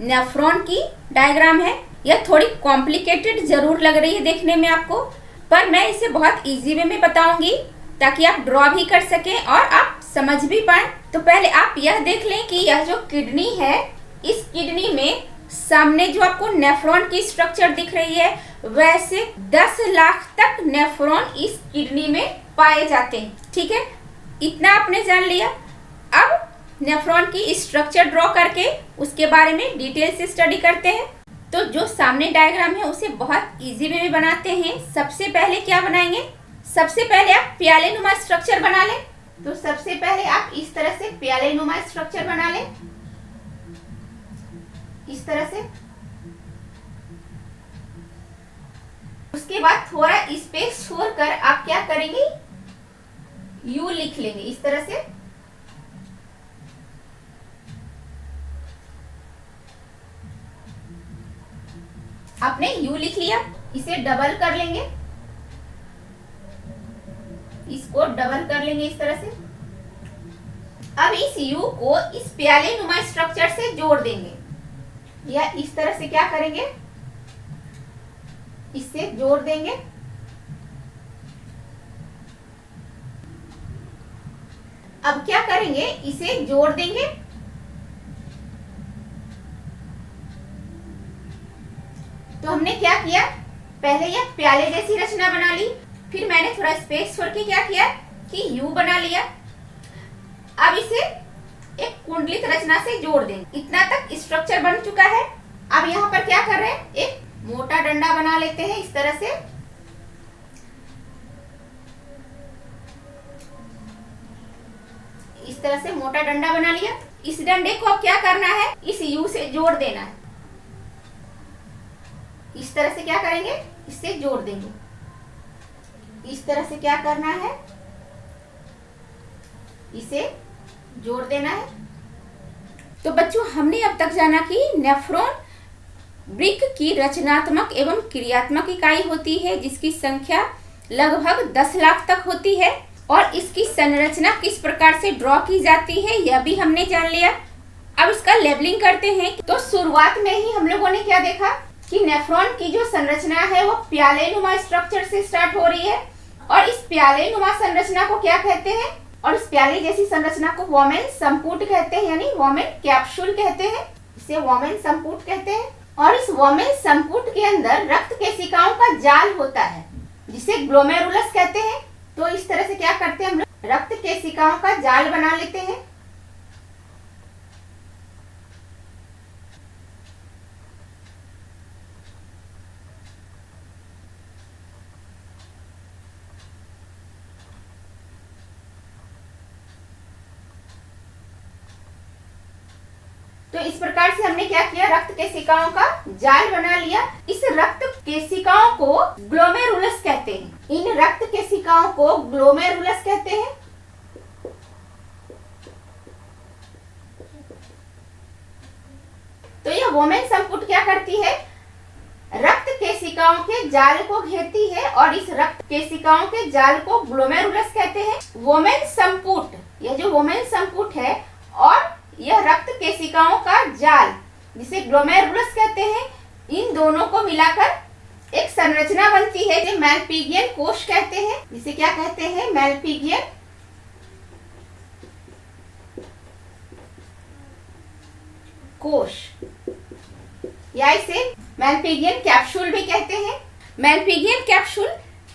नेफ्रॉन की डायग्राम है। यह थोड़ी कॉम्प्लिकेटेड जरूर लग रही है देखने में आपको, पर मैं इसे बहुत इजी वे में बताऊंगी ताकि आप ड्रॉ भी कर सकें और आप समझ भी पाएं। तो पहले आप यह देख लें कि यह जो किडनी है, इस किडनी में सामने जो आपको नेफ्रॉन की स्ट्रक्चर दिख रही है, वैसे 10 लाख तक नेफ्रॉन इस किडनी में पाए जाते हैं। ठीक है, इतना आपने जान लिया। अब नेफ्रॉन की स्ट्रक्चर ड्रॉ करके उसके बारे में डिटेल से स्टडी करते हैं। तो जो सामने डायग्राम है उसे बहुत इजी वे में बनाते हैं। सबसे पहले क्या बनाएंगे? सबसे पहले आप प्याले नुमा स्ट्रक्चर बना लें। तो सबसे पहले आप इस तरह से प्याले नुमा स्ट्रक्चर बना लें, इस तरह से। उसके बाद थोड़ा स्पेस छोड़कर आप क्या करेंगे? यू लिख लेंगे इस तरह से। आपने यू लिख लिया, इसे डबल कर लेंगे, इसको इसको डबल कर लेंगे इस तरह से। अब इस यू को इस प्याले नुमा स्ट्रक्चर से जोड़ देंगे, या इस तरह से क्या करेंगे, इससे जोड़ देंगे। अब क्या करेंगे, इसे जोड़ देंगे। तो हमने क्या किया, पहले यह प्याले जैसी रचना बना ली, फिर मैंने थोड़ा स्पेस छोड़ के क्या किया कि यू बना लिया। अब इसे एक कुंडलित रचना से जोड़ देंगे। इतना तक स्ट्रक्चर बन चुका है। अब यहाँ पर क्या कर रहे हैं, एक मोटा डंडा बना लेते हैं इस तरह से। इस तरह से मोटा डंडा बना लिया। इस डंडे को अब क्या करना है, इस यू से जोड़ देना है। इस तरह से क्या करेंगे, इससे जोड़ देंगे। इस तरह से क्या करना है, इसे जोड़ देना है। तो बच्चों, हमने अब तक जाना कि नेफ्रॉन वृक्क की रचनात्मक एवं क्रियात्मक इकाई होती है, जिसकी संख्या लगभग 10 लाख तक होती है, और इसकी संरचना किस प्रकार से ड्रॉ की जाती है यह भी हमने जान लिया। अब इसका लेबलिंग करते हैं। तो शुरुआत में ही हम लोगों ने क्या देखा कि नेफ्रॉन की जो संरचना है वो प्याले नुमा स्ट्रक्चर से स्टार्ट हो रही है, और इस प्याले नुमा संरचना को क्या कहते हैं, और इस प्याले जैसी संरचना को वोमेन संपुट कहते हैं, यानी वोमेन कैप्सूल कहते हैं। इसे वोमेन संपुट कहते हैं। और इस वोमेन संपुट के अंदर रक्त केशिकाओं का जाल होता है, जिसे ग्लोमेरुलस कहते हैं। तो इस तरह से क्या करते हैं, हम लोग रक्त केशिकाओं का जाल बना लेते हैं। तो इस प्रकार से हमने क्या किया, रक्त केशिकाओं का जाल बना लिया। इस रक्त केशिकाओं को ग्लोमेरुलस कहते हैं। इन रक्त केशिकाओं को ग्लोमेरुलस कहते हैं। तो यह वोमेन संपुट क्या करती है, रक्त केशिकाओं के जाल को घेरती है, और इस रक्त केशिकाओं के जाल को ग्लोमेरुलस कहते हैं। वोमेन संपुट, यह जो वोमेन संपुट है और यह रक्त केशिकाओं का जाल, जिसे ग्लोमेरुलस कहते हैं, इन दोनों को मिलाकर एक संरचना बनती है, जिसे मैलपिगियन कोश कहते हैं। जिसे क्या कहते हैं, मैलपिगियन कोश, या इसे मैलपिगियन कैप्सूल भी कहते हैं। मैलपिगियन कैप्सूल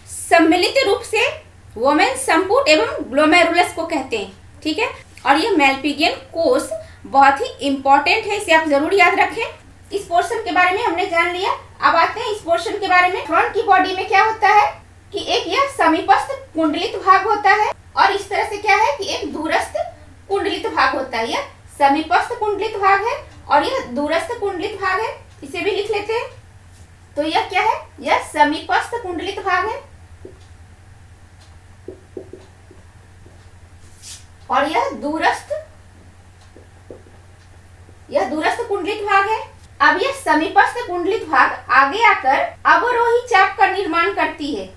सम्मिलित रूप से वोमेन संपुट एवं ग्लोमेरुलस को कहते हैं। ठीक है, और ये मैलपिगियन कोश बहुत ही इंपॉर्टेंट है, इसे आप जरूर याद रखें। इस पोर्शन के बारे में हमने जान लिया। अब आते हैं इस पोर्शन के बारे में। नेफ्रॉन की बॉडी में क्या होता है कि एक यह समीपस्थ कुंडलित भाग होता है, और इस तरह से क्या है कि एक दूरस्थ कुंडलित भाग होता है। यह समीपस्थ कुंडलित भाग है और यह दूरस्थ कुंडलित भाग है। इसे भी लिख लेते हैं। तो यह क्या है, यह समीपस्थ कुंडलित भाग है, और यह दूरस्थ कुंडलित भाग है। अब यह समीपस्थ कुंडलित भाग आगे आकर अवरोही चाप का निर्माण करती है।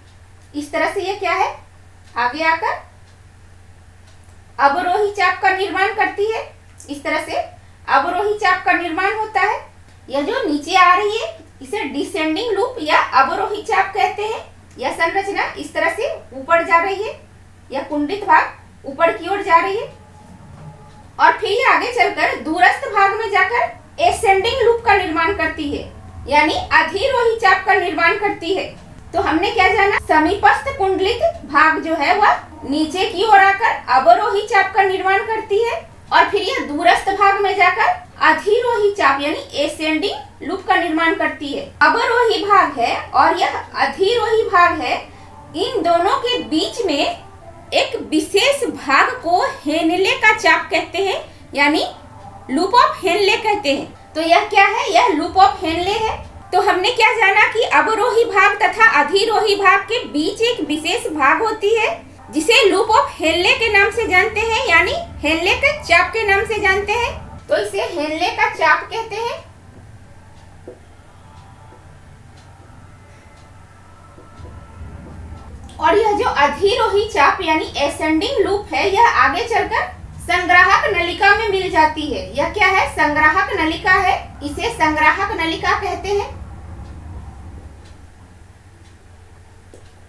इस तरह से यह क्या है, आगे आकर अवरोही चाप का निर्माण करती है। इस तरह से अवरोही चाप का निर्माण होता है। यह जो नीचे आ रही है इसे डिसेंडिंग लूप या अवरोही चाप कहते हैं। यह संरचना इस तरह से ऊपर जा रही है, यह कुंडलित भाग ऊपर की ओर जा रही है, और फिर ये आगे चलकर दूरस्थ भाग में जाकर एसेंडिंग लूप का निर्माण करती है, यानी अधीरोही चाप का निर्माण करती है। तो हमने क्या जाना, समीपस्थ कुंडलित भाग जो है वह नीचे की ओर आकर अवरोही चाप का निर्माण करती है, और फिर यह दूरस्थ भाग में जाकर अधीरोही चाप यानी एसेंडिंग लूप का निर्माण करती है। अवरोही भाग है और यह अधीरोही भाग है, इन दोनों के बीच में एक विशेष भाग को हेनले का चाप कहते हैं, यानी लूप ऑफ हेनले कहते हैं। तो यह क्या है, यह लूप ऑफ हेनले है। तो हमने क्या जाना कि अवरोही भाग तथा अधीरोही भाग के बीच एक विशेष भाग होती है, जिसे लूप ऑफ हेनले के नाम से जानते हैं, यानी हेनले के चाप के नाम से जानते हैं। तो इसे हेनले का चाप कहते हैं। और यह जो अधिरोही चाप यानी एसेंडिंग लूप है, यह आगे चलकर संग्राहक नलिका में मिल जाती है। यह क्या है? संग्राहक नलिका है, इसे संग्राहक नलिका कहते हैं।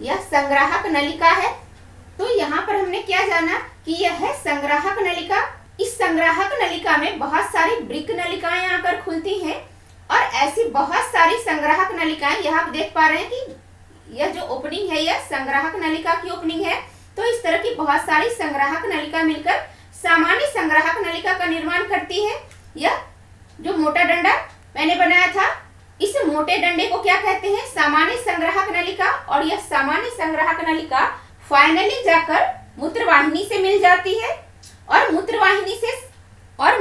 यह संग्राहक नलिका है। तो यहाँ पर हमने क्या जाना कि यह है संग्राहक नलिका। इस संग्राहक नलिका में बहुत सारी ब्रिक नलिकाएं आकर खुलती हैं और ऐसी बहुत सारी संग्राहक नलिकाएं, यहाँ आप देख पा रहे हैं कि यह जो ओपनिंग है यह संग्राहक नलिका की ओपनिंग है। तो इस तरह की बहुत सारी संग्राहक नलिका मिलकर सामान्य संग्राहक नलिका का निर्माण करती है। यह जो मोटा डंडा मैंने बनाया था, इस मोटे डंडे को क्या कहते हैं? सामान्य संग्राहक नलिका। और यह सामान्य संग्राहक नलिका फाइनली जाकर मूत्रवाहिनी से मिल जाती है और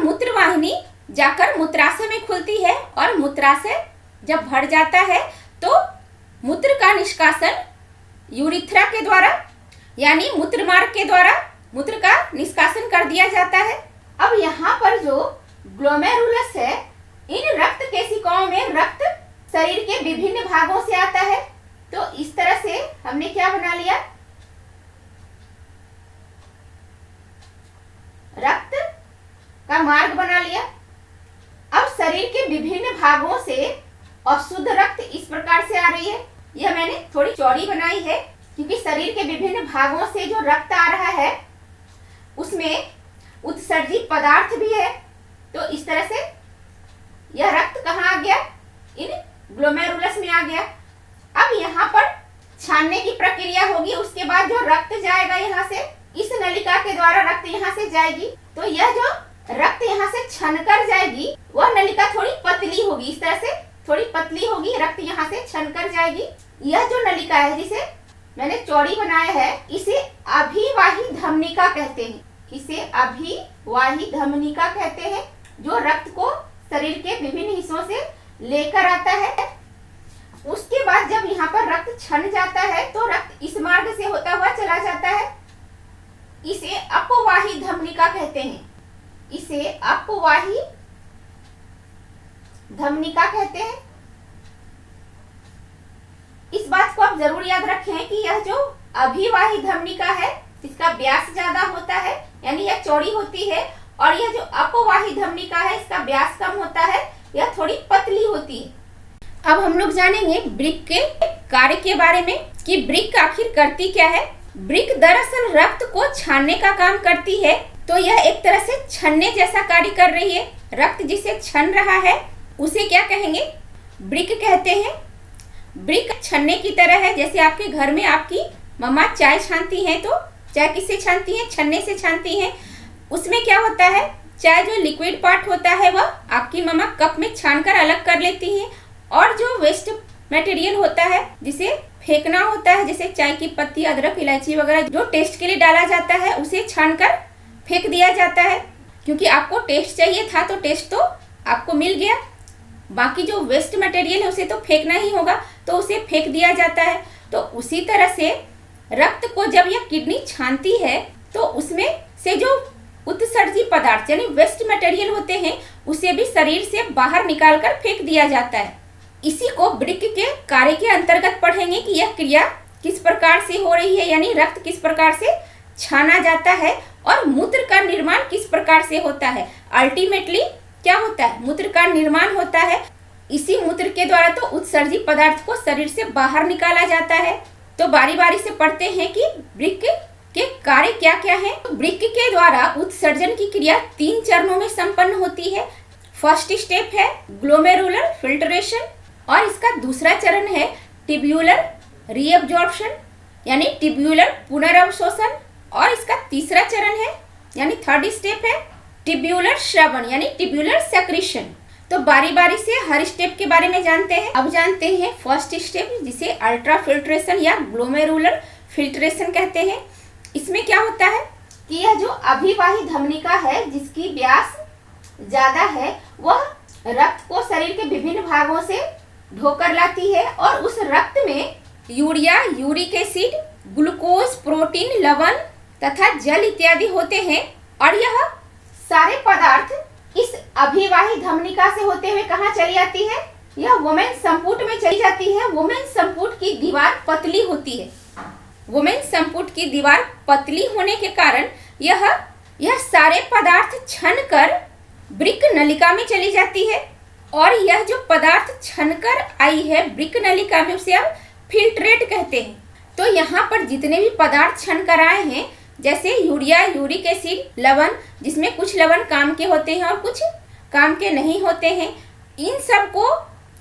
मूत्रवाहिनी जाकर मूत्राशय में खुलती है और मूत्राशय जब भर जाता है तो मूत्र का निष्कासन यूरिथ्रा के द्वारा यानी मूत्र मार्ग के द्वारा मूत्र का निष्कासन कर दिया जाता है। अब यहाँ पर जो ग्लोमेरुलस है, इन रक्त केशिकाओं में रक्त शरीर के विभिन्न भागों से आता है। तो इस तरह से हमने क्या बना लिया? रक्त का मार्ग बना लिया। अब शरीर के विभिन्न भागों से अशुद्ध रक्त इस प्रकार से आ रही है। यह मैंने थोड़ी चौड़ी बनाई है क्योंकि शरीर के विभिन्न भागों से जो रक्त आ रहा है उसमें उत्सर्जित पदार्थ भी है। तो इस तरह से यह रक्त कहाँ आ गया? इन ग्लोमेरुलस में आ गया। अब यहाँ पर छानने की प्रक्रिया होगी, उसके बाद जो रक्त जाएगा यहाँ से, इस नलिका के द्वारा रक्त यहाँ से जाएगी। तो यह जो रक्त यहाँ से छनकर जाएगी वह नलिका थोड़ी पतली होगी, इस तरह से थोड़ी पतली होगी, रक्त यहाँ से छनकर जाएगी। यह जो नलिका है जिसे मैंने चौड़ी बनाया है, इसे अभिवाही धमनिका कहते हैं। इसे अभिवाही धमनिका कहते हैं, जो रक्त को शरीर के विभिन्न हिस्सों से लेकर आता है। उसके बाद जब यहाँ पर रक्त छन जाता है तो रक्त इस मार्ग से होता हुआ चला जाता है। इसे अपवाही धमनिका कहते हैं। इसे अपवाही धमनिका कहते हैं। इस बात को आप जरूर याद रखें कि यह जो अभिवाही धमनिका है इसका व्यास ज्यादा होता है, यानी यह चौड़ी होती है, और यह जो अपवाही धमनिका है इसका व्यास कम होता है, यह थोड़ी पतली होती है। अब हम लोग जानेंगे ब्रिक के कार्य के बारे में कि ब्रिक आखिर करती क्या है। ब्रिक दरअसल रक्त को छानने का काम करती है। तो यह एक तरह से छन्ने जैसा कार्य कर रही है। रक्त जिसे छन रहा है उसे क्या कहेंगे? ब्रिक कहते हैं। ब्रिक छन्ने की तरह है। जैसे आपके घर में आपकी मम्मा चाय छानती हैं, तो चाय किससे छानती हैं? छन्ने से छानती हैं। उसमें क्या होता है, चाय जो लिक्विड पार्ट होता है वह आपकी मम्मा कप में छानकर अलग कर लेती हैं, और जो वेस्ट मटेरियल होता है जिसे फेंकना होता है, जैसे चाय की पत्ती, अदरक, इलायची वगैरह जो टेस्ट के लिए डाला जाता है, उसे छानकर फेंक दिया जाता है। क्योंकि आपको टेस्ट चाहिए था तो टेस्ट तो आपको मिल गया, बाकी जो वेस्ट मटेरियल है उसे तो फेंकना ही होगा, तो उसे फेंक दिया जाता है। तो उसी तरह से रक्त को जब यह किडनी छानती है तो उसमें से जो उत्सर्जित पदार्थ यानी वेस्ट मटेरियल होते हैं उसे भी शरीर से बाहर निकालकर फेंक दिया जाता है। इसी को ब्रिक के कार्य के अंतर्गत पढ़ेंगे कि यह क्रिया किस प्रकार से हो रही है, यानी रक्त किस प्रकार से छाना जाता है और मूत्र का निर्माण किस प्रकार से होता है। अल्टीमेटली क्या होता है? मूत्र का निर्माण होता है। इसी मूत्र के द्वारा तो उत्सर्जित पदार्थ को शरीर से बाहर निकाला जाता है। तो बारी बारी से पढ़ते हैं कि ब्रिक के कार्य क्या क्या है। तो ब्रिक के द्वारा उत्सर्जन की क्रिया 3 चरणों में संपन्न होती है। फर्स्ट स्टेप है ग्लोमेरुलर फिल्ट्रेशन, और इसका दूसरा चरण है टिब्यूलर रीअब्जॉर्प्शन यानी टिब्यूलर पुनर्अवशोषण, और इसका तीसरा चरण है यानी थर्ड स्टेप है टिब्यूलर श्रवण यानी टिब्यूलर सेक्रीशन। तो बारी बारी से हर स्टेप के बारे में जानते हैं। अब जानते हैं फर्स्ट स्टेप जिसे अल्ट्रा फिल्ट्रेशन या ग्लोमेरुलर फिल्ट्रेशन कहते हैं। इसमें क्या होता है कि यह जो अभिवाही धमनिका है जिसकी व्यास ज्यादा है, वह रक्त को शरीर के विभिन्न भागों से ढोकर लाती है, और उस रक्त में urea, uric acid, glucose, protein, लवण तथा जल इत्यादि होते हैं। और यह सारे पदार्थ इस अभिवाही धमनिका से होते हुए कहाँ चली जाती है? यह वोमेन संपुट में चली जाती है। वोमेन संपुट की दीवार पतली होती है। वुमेन संपुट की दीवार पतली होने के कारण यह सारे पदार्थ छनकर ब्रिक नलिका में चली जाती है और यह जो पदार्थ छनकर आई है ब्रिक नलिका में उसे हम फिल्ट्रेट कहते हैं। तो यहाँ पर जितने भी पदार्थ छनकर आए हैं जैसे यूरिया, यूरिक एसिड, लवण, जिसमें कुछ लवण काम के होते हैं और कुछ काम के नहीं होते हैं, इन सब को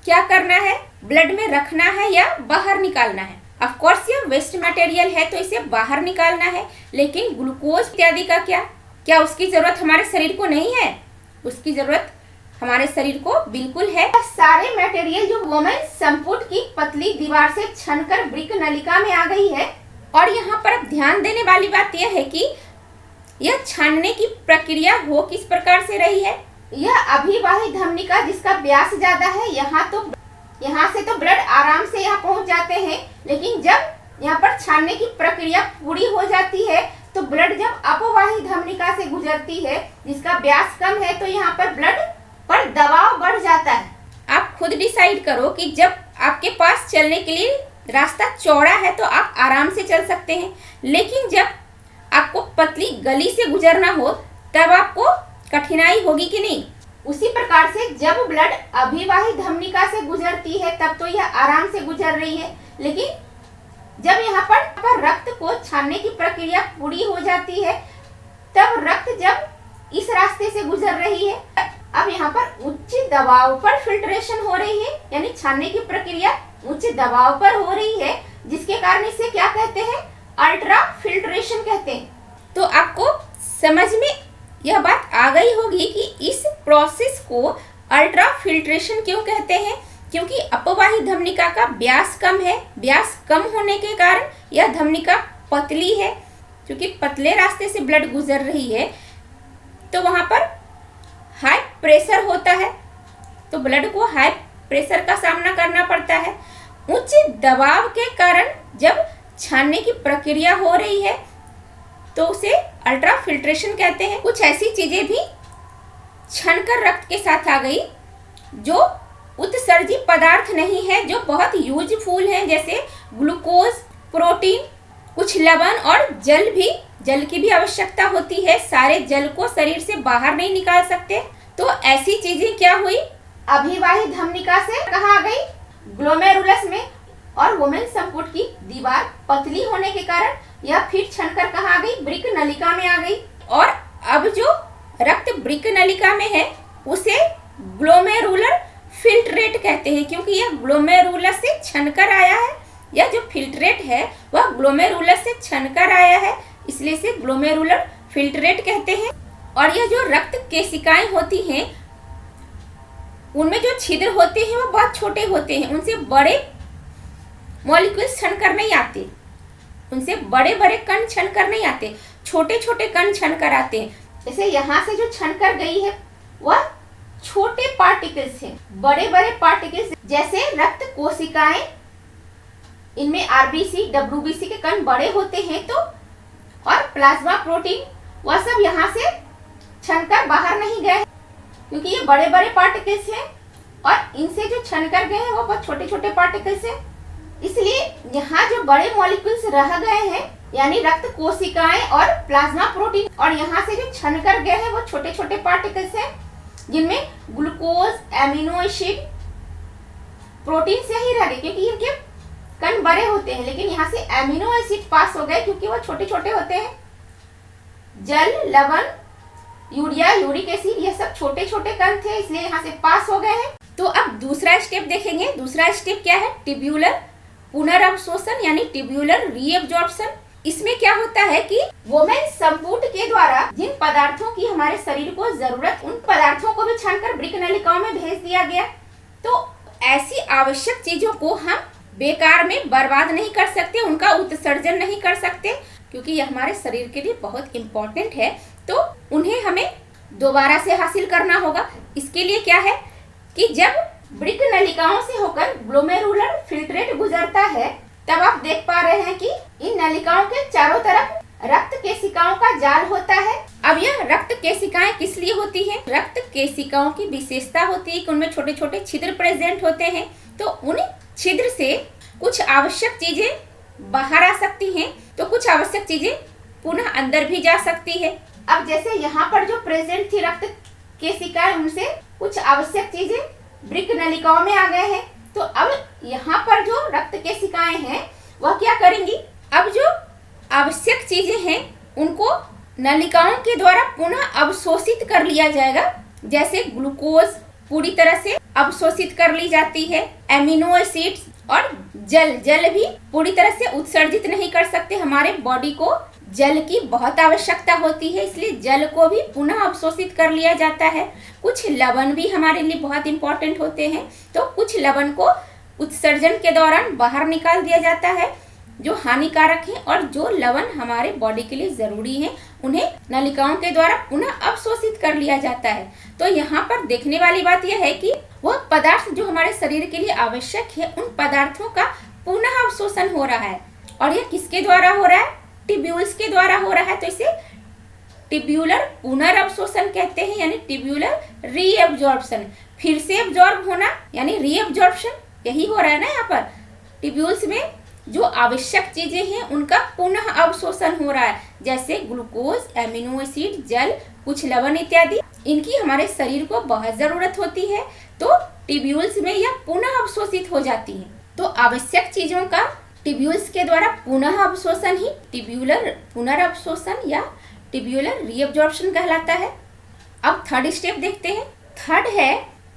क्या करना है, ब्लड में रखना है या बाहर निकालना है। ऑफ कोर्स यह वेस्ट मटेरियल है तो इसे बाहर निकालना है, लेकिन ग्लूकोज इत्यादि का क्या उसकी जरूरत हमारे शरीर को नहीं है? उसकी जरूरत हमारे शरीर को बिल्कुल है। सारे मटेरियल जो वुमेन संपुट की पतली दीवार से छनकर ब्रिक नलिका में आ गई है। और यहाँ पर अब ध्यान देने वाली बात यह है कि यह छानने की प्रक्रिया हो किस प्रकार से रही है। यह अभिवाही धमनिका जिसका व्यास ज्यादा है, यहाँ से तो ब्लड आराम से यहाँ पहुँच जाते हैं, लेकिन जब यहाँ पर छानने की प्रक्रिया पूरी हो जाती है तो ब्लड जब अपवाही धमनिका से गुजरती है जिसका व्यास कम है तो यहाँ पर ब्लड पर दबाव बढ़ जाता है। आप खुद डिसाइड करो कि जब आपके पास चलने के लिए रास्ता चौड़ा है तो आप आराम से चल सकते हैं, लेकिन जब आपको पतली गली से गुजरना हो तब आपको कठिनाई होगी कि नहीं। उसी प्रकार से जब ब्लड अभिवाही धमनिका से गुजरती है तब तो यह आराम से गुजर रही है, लेकिन जब यहाँ पर रक्त को छानने की प्रक्रिया पूरी हो जाती है तब रक्त जब इस रास्ते से गुजर रही है, अब यहाँ पर उच्च दबाव पर फिल्ट्रेशन हो रही है, यानी छानने की प्रक्रिया उच्च दबाव पर हो रही है, जिसके कारण इसे क्या कहते हैं, अल्ट्रा फिल्ट्रेशन कहते हैं। तो आपको समझ में यह बात आ गई होगी कि इस प्रोसेस को अल्ट्रा फिल्ट्रेशन क्यों कहते हैं, क्योंकि अपवाही धमनिका का व्यास कम है। व्यास कम होने के कारण यह धमनिका पतली है, क्योंकि पतले रास्ते से ब्लड गुजर रही है तो वहां पर हाई प्रेशर होता है, तो ब्लड को हाई प्रेशर का सामना करना पड़ता है। उच्च दबाव के कारण जब छानने की प्रक्रिया हो रही है तो उसे अल्ट्रा फिल्ट्रेशन कहते हैं। कुछ ऐसी चीजें भी छनकर रक्त के साथ आ गई जो उत्सर्जी पदार्थ नहीं है, जो बहुत यूजफुल है, जैसे ग्लूकोज, प्रोटीन, कुछ लवण और जल भी। जल की भी आवश्यकता होती है, सारे जल को शरीर से बाहर नहीं निकाल सकते। तो ऐसी चीजें क्या हुई, अभिवाही धमनिका से कहाँ आ गई, ग्लोमेरुलस में, और वुमेन संपुट की दीवार पतली होने के कारण यह फिर छनकर कहाँ आ गई, ब्रिक नलिका में आ गई। और अब जो रक्त ब्रिक नलिका में है उसे ग्लोमेरुलर फिल्ट्रेट कहते हैं, क्योंकि यह ग्लोमेरुलस से छनकर आया है। यह जो फिल्ट्रेट है वह ग्लोमेरुलस से छनकर आया है, इसलिए इसे ग्लोमेरुलर फिल्ट्रेट कहते हैं। और यह जो रक्त केशिकाएं होती हैं उनमें जो छिद्र होते हैं वो बहुत छोटे होते हैं, उनसे बड़े मॉलिक्यूल्स छनकर नहीं आते, उनसे बड़े बड़े कण छनकर नहीं आते, छोटे छोटे कण छनकर आते हैं। जैसे यहाँ से जो छनकर गई है वह छोटे पार्टिकल्स हैं, बड़े बड़े पार्टिकल्स जैसे रक्त कोशिकाएं, इनमें आरबीसी, डब्ल्यूबीसी के कण बड़े होते हैं, तो और प्लाज्मा प्रोटीन वह सब यहाँ से छनकर बाहर नहीं गए, क्योंकि ये बड़े बड़े पार्टिकल्स हैं और इनसे जो छनकर गए हैं वो बहुत छोटे छोटे पार्टिकल्स हैं। इसलिए यहाँ जो बड़े मॉलिक्यूल्स रह गए हैं, यानी रक्त कोशिकाएं और प्लाज्मा प्रोटीन, और यहाँ से जो छनकर गए हैं वो छोटे छोटे पार्टिकल्स हैं, जिनमें ग्लूकोज, एमिनो एसिड, प्रोटीन से ही रह गए, क्योंकि इनके कण बड़े होते हैं, लेकिन यहाँ से एमिनो एसिड पास हो गए क्योंकि वो छोटे छोटे होते हैं। जल, लवण, यूरिया, यूरिक एसिड, ये सब छोटे छोटे कण थे, इसलिए यहाँ से पास हो गए हैं। तो अब दूसरा स्टेप देखेंगे। दूसरा स्टेप क्या है, ट्यूब्यूलर पुनर्अवशोषण यानी ट्यूब्यूलर रीअब्जॉर्प्शन। इसमें क्या होता है कि वुमेन संपुट के द्वारा जिन पदार्थों की हमारे शरीर को जरूरत, उन पदार्थों को भी छानकर ब्रिक नलिकाओं में भेज दिया गया। तो ऐसी आवश्यक चीजों को हम बेकार में बर्बाद नहीं कर सकते, उनका उत्सर्जन नहीं कर सकते, क्योंकि यह हमारे शरीर के लिए बहुत इम्पोर्टेंट है। तो उन्हें हमें दोबारा से हासिल करना होगा। इसके लिए क्या है कि जब ब्रिक नलिकाओं से होकर ग्लोमेरुलर फिल्ट्रेट गुजरता है तब आप देख पा रहे हैं कि इन नलिकाओं के चारों तरफ रक्त केशिकाओं का जाल होता है। अब यह रक्त केशिकाएं किस लिए होती हैं? रक्त केशिकाओं की विशेषता होती है कि उनमें छोटे छोटे छिद्र प्रेजेंट होते हैं, तो उन छिद्र से कुछ आवश्यक चीजें बाहर आ सकती हैं, तो कुछ आवश्यक चीजें पुनः अंदर भी जा सकती है। अब जैसे यहाँ पर जो प्रेजेंट थी रक्त केशिकाएं, उनसे कुछ आवश्यक चीजें वृक्क नलिकाओं में आ गए हैं। तो अब यहाँ पर जो रक्त केशिकाएं हैं वह क्या करेंगी, अब जो आवश्यक चीजें हैं उनको नलिकाओं के द्वारा पुनः अवशोषित कर लिया जाएगा। जैसे ग्लूकोज पूरी तरह से अवशोषित कर ली जाती है, एमिनो एसिड्स और जल भी पूरी तरह से उत्सर्जित नहीं कर सकते। हमारे बॉडी को जल की बहुत आवश्यकता होती है, इसलिए जल को भी पुनः अवशोषित कर लिया जाता है। कुछ लवण भी हमारे लिए बहुत इंपॉर्टेंट होते हैं, तो कुछ लवण को उत्सर्जन के दौरान बाहर निकाल दिया जाता है जो हानिकारक है, और जो लवण हमारे बॉडी के लिए जरूरी है उन्हें नलिकाओं के द्वारा पुनः अवशोषित कर लिया जाता है। तो यहाँ पर देखने वाली बात यह है कि वह पदार्थ जो हमारे शरीर के लिए आवश्यक है, उन पदार्थों का पुनः अवशोषण हो रहा है। और यह किसके द्वारा हो रहा है, टिब्यूल्स के द्वारा हो रहा है। तो इसे टिब्यूलर पुनर्अवशोषण कहते हैं, यानी टिब्यूलर रीएब्जॉर्प्शन, फिर से एब्जॉर्ब होना यानी रीएब्जॉर्प्शन, यही हो रहा है ना। यहाँ पर टिब्यूल्स में जो आवश्यक चीजें हैं उनका पुनः अवशोषण हो रहा है, जैसे ग्लूकोज, एमिनो एसिड, जल, कुछ लवण इत्यादि। इनकी हमारे शरीर को बहुत जरूरत होती है, तो टिब्यूल्स में यह पुनः अवशोषित हो जाती है। तो आवश्यक चीजों का टिब्यूल्स के द्वारा पुनः अवशोषण ही टिब्यूलर पुनर्अवशोषण या टिब्यूलर रीअब्जॉर्प्शन कहलाता है। अब थर्ड स्टेप देखते हैं। थर्ड है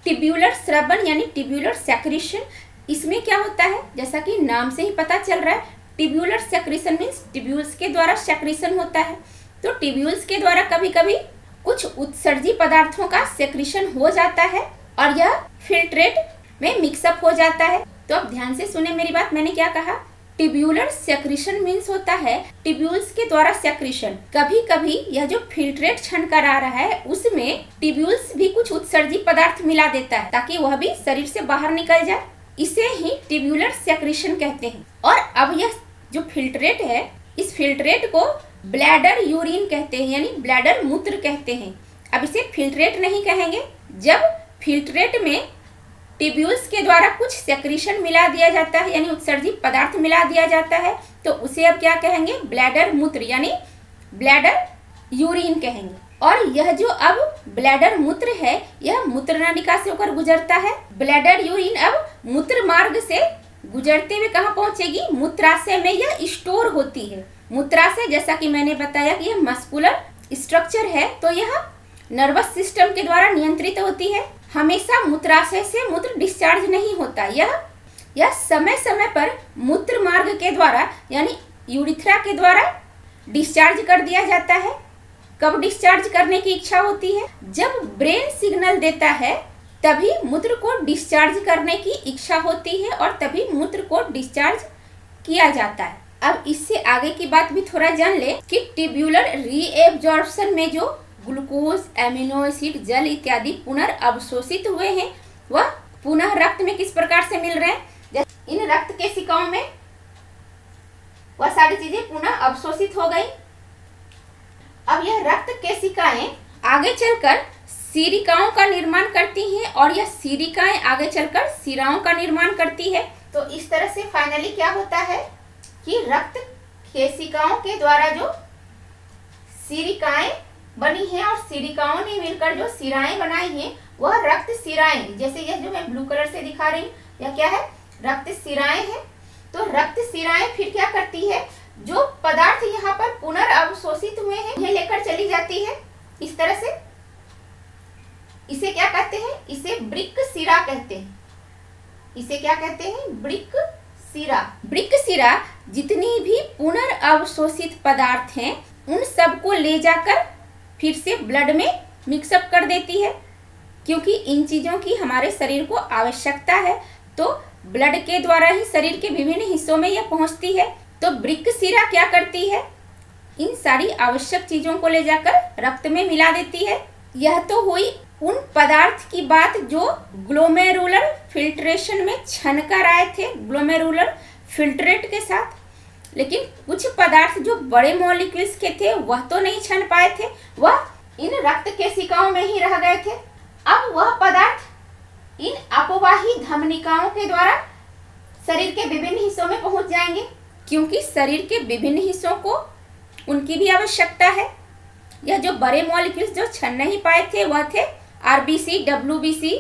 टिब्यूलर स्रवन यानी टिब्यूलर सेक्रीशन। इसमें क्या होता है, जैसा कि नाम से ही पता चल रहा है, टिब्यूलर सेक्रीशन मीन्स टिब्यूल्स के द्वारा सेक्रीशन होता है। तो टिब्यूल्स के द्वारा कभी कभी कुछ उत्सर्जी पदार्थों का सेक्रीशन हो जाता है और यह फिल्ट्रेट में मिक्सअप हो जाता है। तो अब ध्यान से सुने मेरी बात, मैंने क्या कहा, टिब्यूलर सेक्रीशन मीन्स होता है टिब्यूल्स के द्वारा सेक्रीशन। कभी कभी यह जो फिल्ट्रेट छनकर आ रहा है उसमें टिब्यूल्स भी कुछ उत्सर्जी पदार्थ मिला देता है ताकि वह भी शरीर से बाहर निकल जाए, इसे ही टिब्यूलर सेक्रीशन कहते हैं। और अब यह जो फिल्ट्रेट है, इस फिल्ट्रेट को ब्लैडर यूरिन कहते हैं, यानी ब्लैडर मूत्र कहते हैं। अब इसे फिल्ट्रेट नहीं कहेंगे। जब फिल्ट्रेट में टिब्यूल्स के द्वारा कुछ सेक्रीशन मिला दिया जाता है, यानी उत्सर्जित पदार्थ मिला दिया जाता है, तो उसे अब क्या कहेंगे, ब्लैडर मूत्र यानी ब्लैडर यूरिन कहेंगे। और यह जो अब ब्लैडर मूत्र है, यह मूत्र नलिका से होकर गुजरता है। ब्लैडर यूरिन अब मूत्र मार्ग से गुजरते हुए कहाँ पहुंचेगी, मूत्राशय में यह स्टोर होती है। मूत्राशय, जैसा कि मैंने बताया कि यह मस्कुलर स्ट्रक्चर है, तो यह नर्वस सिस्टम के द्वारा नियंत्रित होती है। हमेशा मूत्राशय से मूत्र डिस्चार्ज नहीं होता, यह समय समय पर मूत्र मार्ग के द्वारा यानी यूरिथ्रा के द्वारा डिस्चार्ज कर दिया जाता है। कब डिस्चार्ज करने की इच्छा होती है, जब ब्रेन सिग्नल देता है तभी मूत्र को डिस्चार्ज करने की इच्छा होती है और तभी मूत्र को डिस्चार्ज किया जाता है। अब इससे आगे की बात भी थोड़ा जान ले कि टिब्यूलर रीएब्जॉर्प्शन में जो ग्लूकोज, एमिनो एसिड, जल इत्यादि पुनर्अवशोषित हुए हैं वह पुनः रक्त में किस प्रकार से मिल रहे हैं, जैसे इन रक्त केशिकाओं में वह सारी चीजें पुनः अवशोषित हो गई। अब यह रक्त केशिकाएं आगे चलकर सीरिकाओं का निर्माण करती हैं और यह सीरिकाएं आगे चलकर सिराओं का निर्माण करती है। तो इस तरह से फाइनली क्या होता है कि रक्त केशिकाओं के द्वारा जो सीरिकाएं बनी हैं और सीरिकाओं ने मिलकर जो सिराएं बनाई हैं वह रक्त सिराएं, जैसे यह जो मैं ब्लू कलर से दिखा रही हूँ, यह क्या है, रक्त सिराएं है। तो रक्त सिराएं फिर क्या करती है, जो पदार्थ यहाँ पर पुनर्अवशोषित हुए हैं उन्हें लेकर चली जाती है इस तरह से। इसे क्या कहते हैं, इसे वृक्क सिरा कहते हैं। इसे क्या कहते हैं, वृक्क सिरा। वृक्क सिरा जितनी भी पुनर्अवशोषित पदार्थ हैं उन सबको ले जाकर फिर से ब्लड में मिक्सअप कर देती है, क्योंकि इन चीजों की हमारे शरीर को आवश्यकता है। तो ब्लड के द्वारा ही शरीर के विभिन्न हिस्सों में यह पहुंचती है। तो वृक्क सिरा क्या करती है, इन सारी आवश्यक चीजों को ले जाकर रक्त में मिला देती है। यह तो हुई उन पदार्थ की बात जो ग्लोमेरुलर फिल्ट्रेशन में छनकर आए थे, ग्लोमेरुलर फिल्ट्रेट के साथ। लेकिन कुछ पदार्थ जो बड़े मॉलिक्यूल्स के थे वह तो नहीं छन पाए थे, वह इन रक्त केशिकाओं में ही रह गए थे। अब वह पदार्थ इन अपवाही धमनिकाओं के द्वारा शरीर के विभिन्न हिस्सों में पहुंच जाएंगे क्योंकि शरीर के विभिन्न हिस्सों को उनकी भी आवश्यकता है। यह जो बड़े मॉलिक्यूल्स जो छन नहीं पाए थे वह थे आरबीसी, डब्ल्यूबीसी,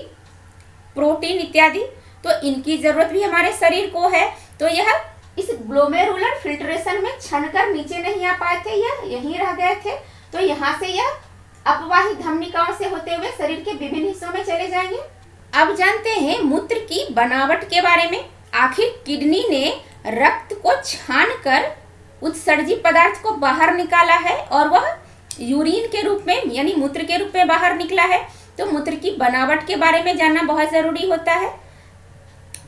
प्रोटीन इत्यादि। तो इनकी जरूरत भी हमारे शरीर को है। तो यह इस ग्लोमेरुलर फिल्ट्रेशन में छन कर नीचे नहीं आ पाए थे, यह यहीं रह गए थे। तो यहाँ से यह अपवाही धमनिकाओं से होते हुए शरीर के विभिन्न हिस्सों में चले जाएंगे। अब जानते हैं मूत्र की बनावट के बारे में। आखिर किडनी ने रक्त को छानकर उत्सर्जित पदार्थ को बाहर निकाला है और वह यूरिन के रूप में यानी मूत्र के रूप में बाहर निकला है। तो मूत्र की बनावट के बारे में जानना बहुत जरूरी होता है।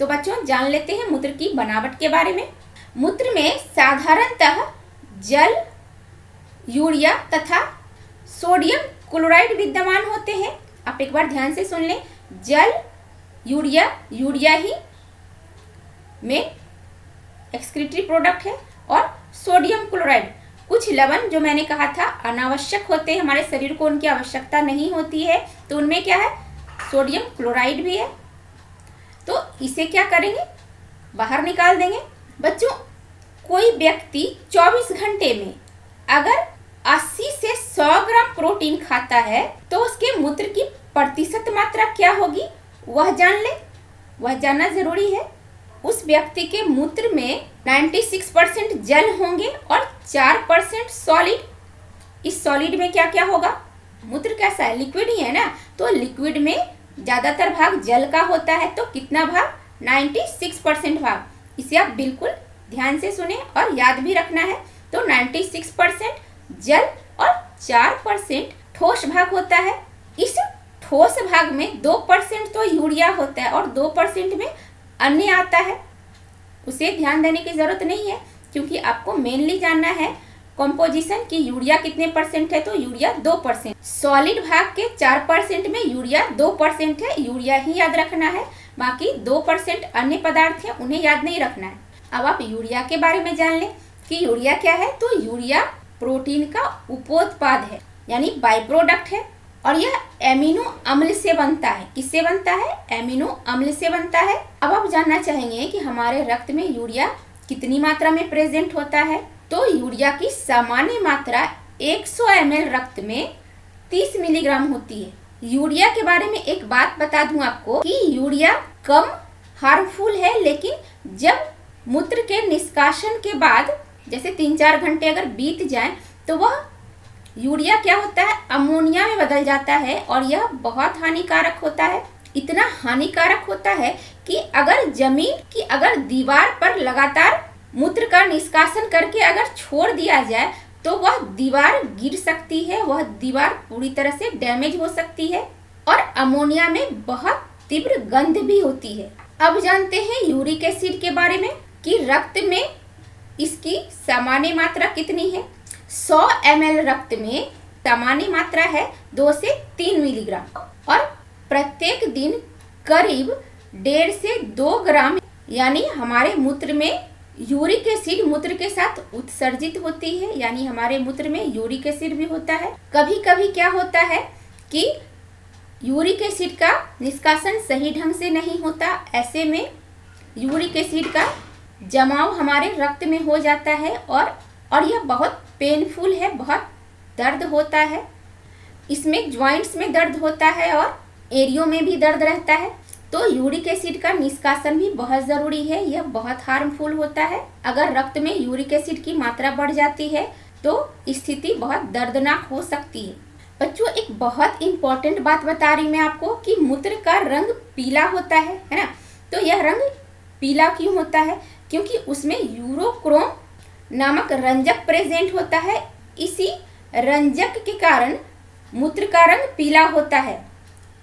तो बच्चों जान लेते हैं मूत्र की बनावट के बारे में। मूत्र में साधारणतः जल, यूरिया तथा सोडियम क्लोराइड विद्यमान होते हैं। आप एक बार ध्यान से सुन लें, जल, यूरिया ही में एक्सक्रीटरी प्रोडक्ट है और सोडियम क्लोराइड कुछ लवण जो मैंने कहा था अनावश्यक होते हैं, हमारे शरीर को उनकी आवश्यकता नहीं होती है। तो उनमें क्या है, सोडियम क्लोराइड भी है। तो इसे क्या करेंगे, बाहर निकाल देंगे। बच्चों कोई व्यक्ति 24 घंटे में अगर 80 से 100 ग्राम प्रोटीन खाता है तो उसके मूत्र की प्रतिशत मात्रा क्या होगी वह जान ले, वह जानना जरूरी है। उस व्यक्ति के मूत्र में 96% जल होंगे और 4% सॉलिड। इस सॉलिड में क्या क्या होगा, मूत्र कैसा है, लिक्विड ही है ना। तो लिक्विड में ज्यादातर भाग जल का होता है। तो कितना भाग, 96% भाग। इसे आप बिल्कुल ध्यान से सुने और याद भी रखना है। तो 96% जल और 4% ठोस भाग होता है। इस ठोस भाग में 2% तो यूरिया होता है और 2% में अन्य आता है। उसे ध्यान देने की जरूरत नहीं है क्योंकि आपको मेनली जानना है कंपोजिशन की यूरिया कितने परसेंट है। तो यूरिया 2%। सॉलिड भाग के 4% में यूरिया 2% है, यूरिया ही याद रखना है। बाकी 2% अन्य पदार्थ है, उन्हें याद नहीं रखना है। अब आप यूरिया के बारे में जान लें कि यूरिया क्या है। तो यूरिया प्रोटीन का उपोत्पाद है यानी बाई प्रोडक्ट है और यह एमिनो अम्ल से बनता है। किससे बनता है, एमिनो अम्ल से बनता है। अब आप जानना चाहेंगे कि हमारे रक्त में यूरिया कितनी मात्रा में प्रेजेंट होता है। तो यूरिया की सामान्य मात्रा 100 ml रक्त में 30 मिलीग्राम होती है। यूरिया के बारे में एक बात बता दूं आपको कि यूरिया कम हार्मफुल है, लेकिन जब मूत्र के निष्कासन के बाद जैसे 3-4 घंटे अगर बीत जाए तो वह यूरिया क्या होता है, अमोनिया में बदल जाता है और यह बहुत हानिकारक होता है। इतना हानिकारक होता है कि अगर जमीन की अगर दीवार पर लगातार मूत्र का निष्कासन करके अगर छोड़ दिया जाए तो वह दीवार गिर सकती है, वह दीवार पूरी तरह से डैमेज हो सकती है और अमोनिया में बहुत तीव्र गंध भी होती है। अब जानते हैं यूरिक एसिड के बारे में कि रक्त में इसकी सामान्य मात्रा कितनी है। 100 ml रक्त में सामान्य मात्रा है 2 से 3 मिलीग्राम और प्रत्येक दिन करीब 1.5 से 2 ग्राम यानी हमारे मूत्र में यूरिक एसिड मूत्र के साथ उत्सर्जित होती है, यानी हमारे मूत्र में यूरिक एसिड भी होता है। कभी कभी क्या होता है कि यूरिक एसिड का निष्कासन सही ढंग से नहीं होता, ऐसे में यूरिक एसिड का जमाव हमारे रक्त में हो जाता है और यह बहुत पेनफुल है, बहुत दर्द होता है। इसमें जॉइंट्स में दर्द होता है और एरियो में भी दर्द रहता है। तो यूरिक एसिड का निष्कासन भी बहुत ज़रूरी है, यह बहुत हार्मफुल होता है। अगर रक्त में यूरिक एसिड की मात्रा बढ़ जाती है तो स्थिति बहुत दर्दनाक हो सकती है। बच्चों एक बहुत इम्पोर्टेंट बात बता रही मैं आपको कि मूत्र का रंग पीला होता है ना। तो यह रंग पीला क्यों होता है, क्योंकि उसमें यूरोक्रोम नामक रंजक प्रेजेंट होता है। इसी रंजक के कारण मूत्र का रंग पीला होता है।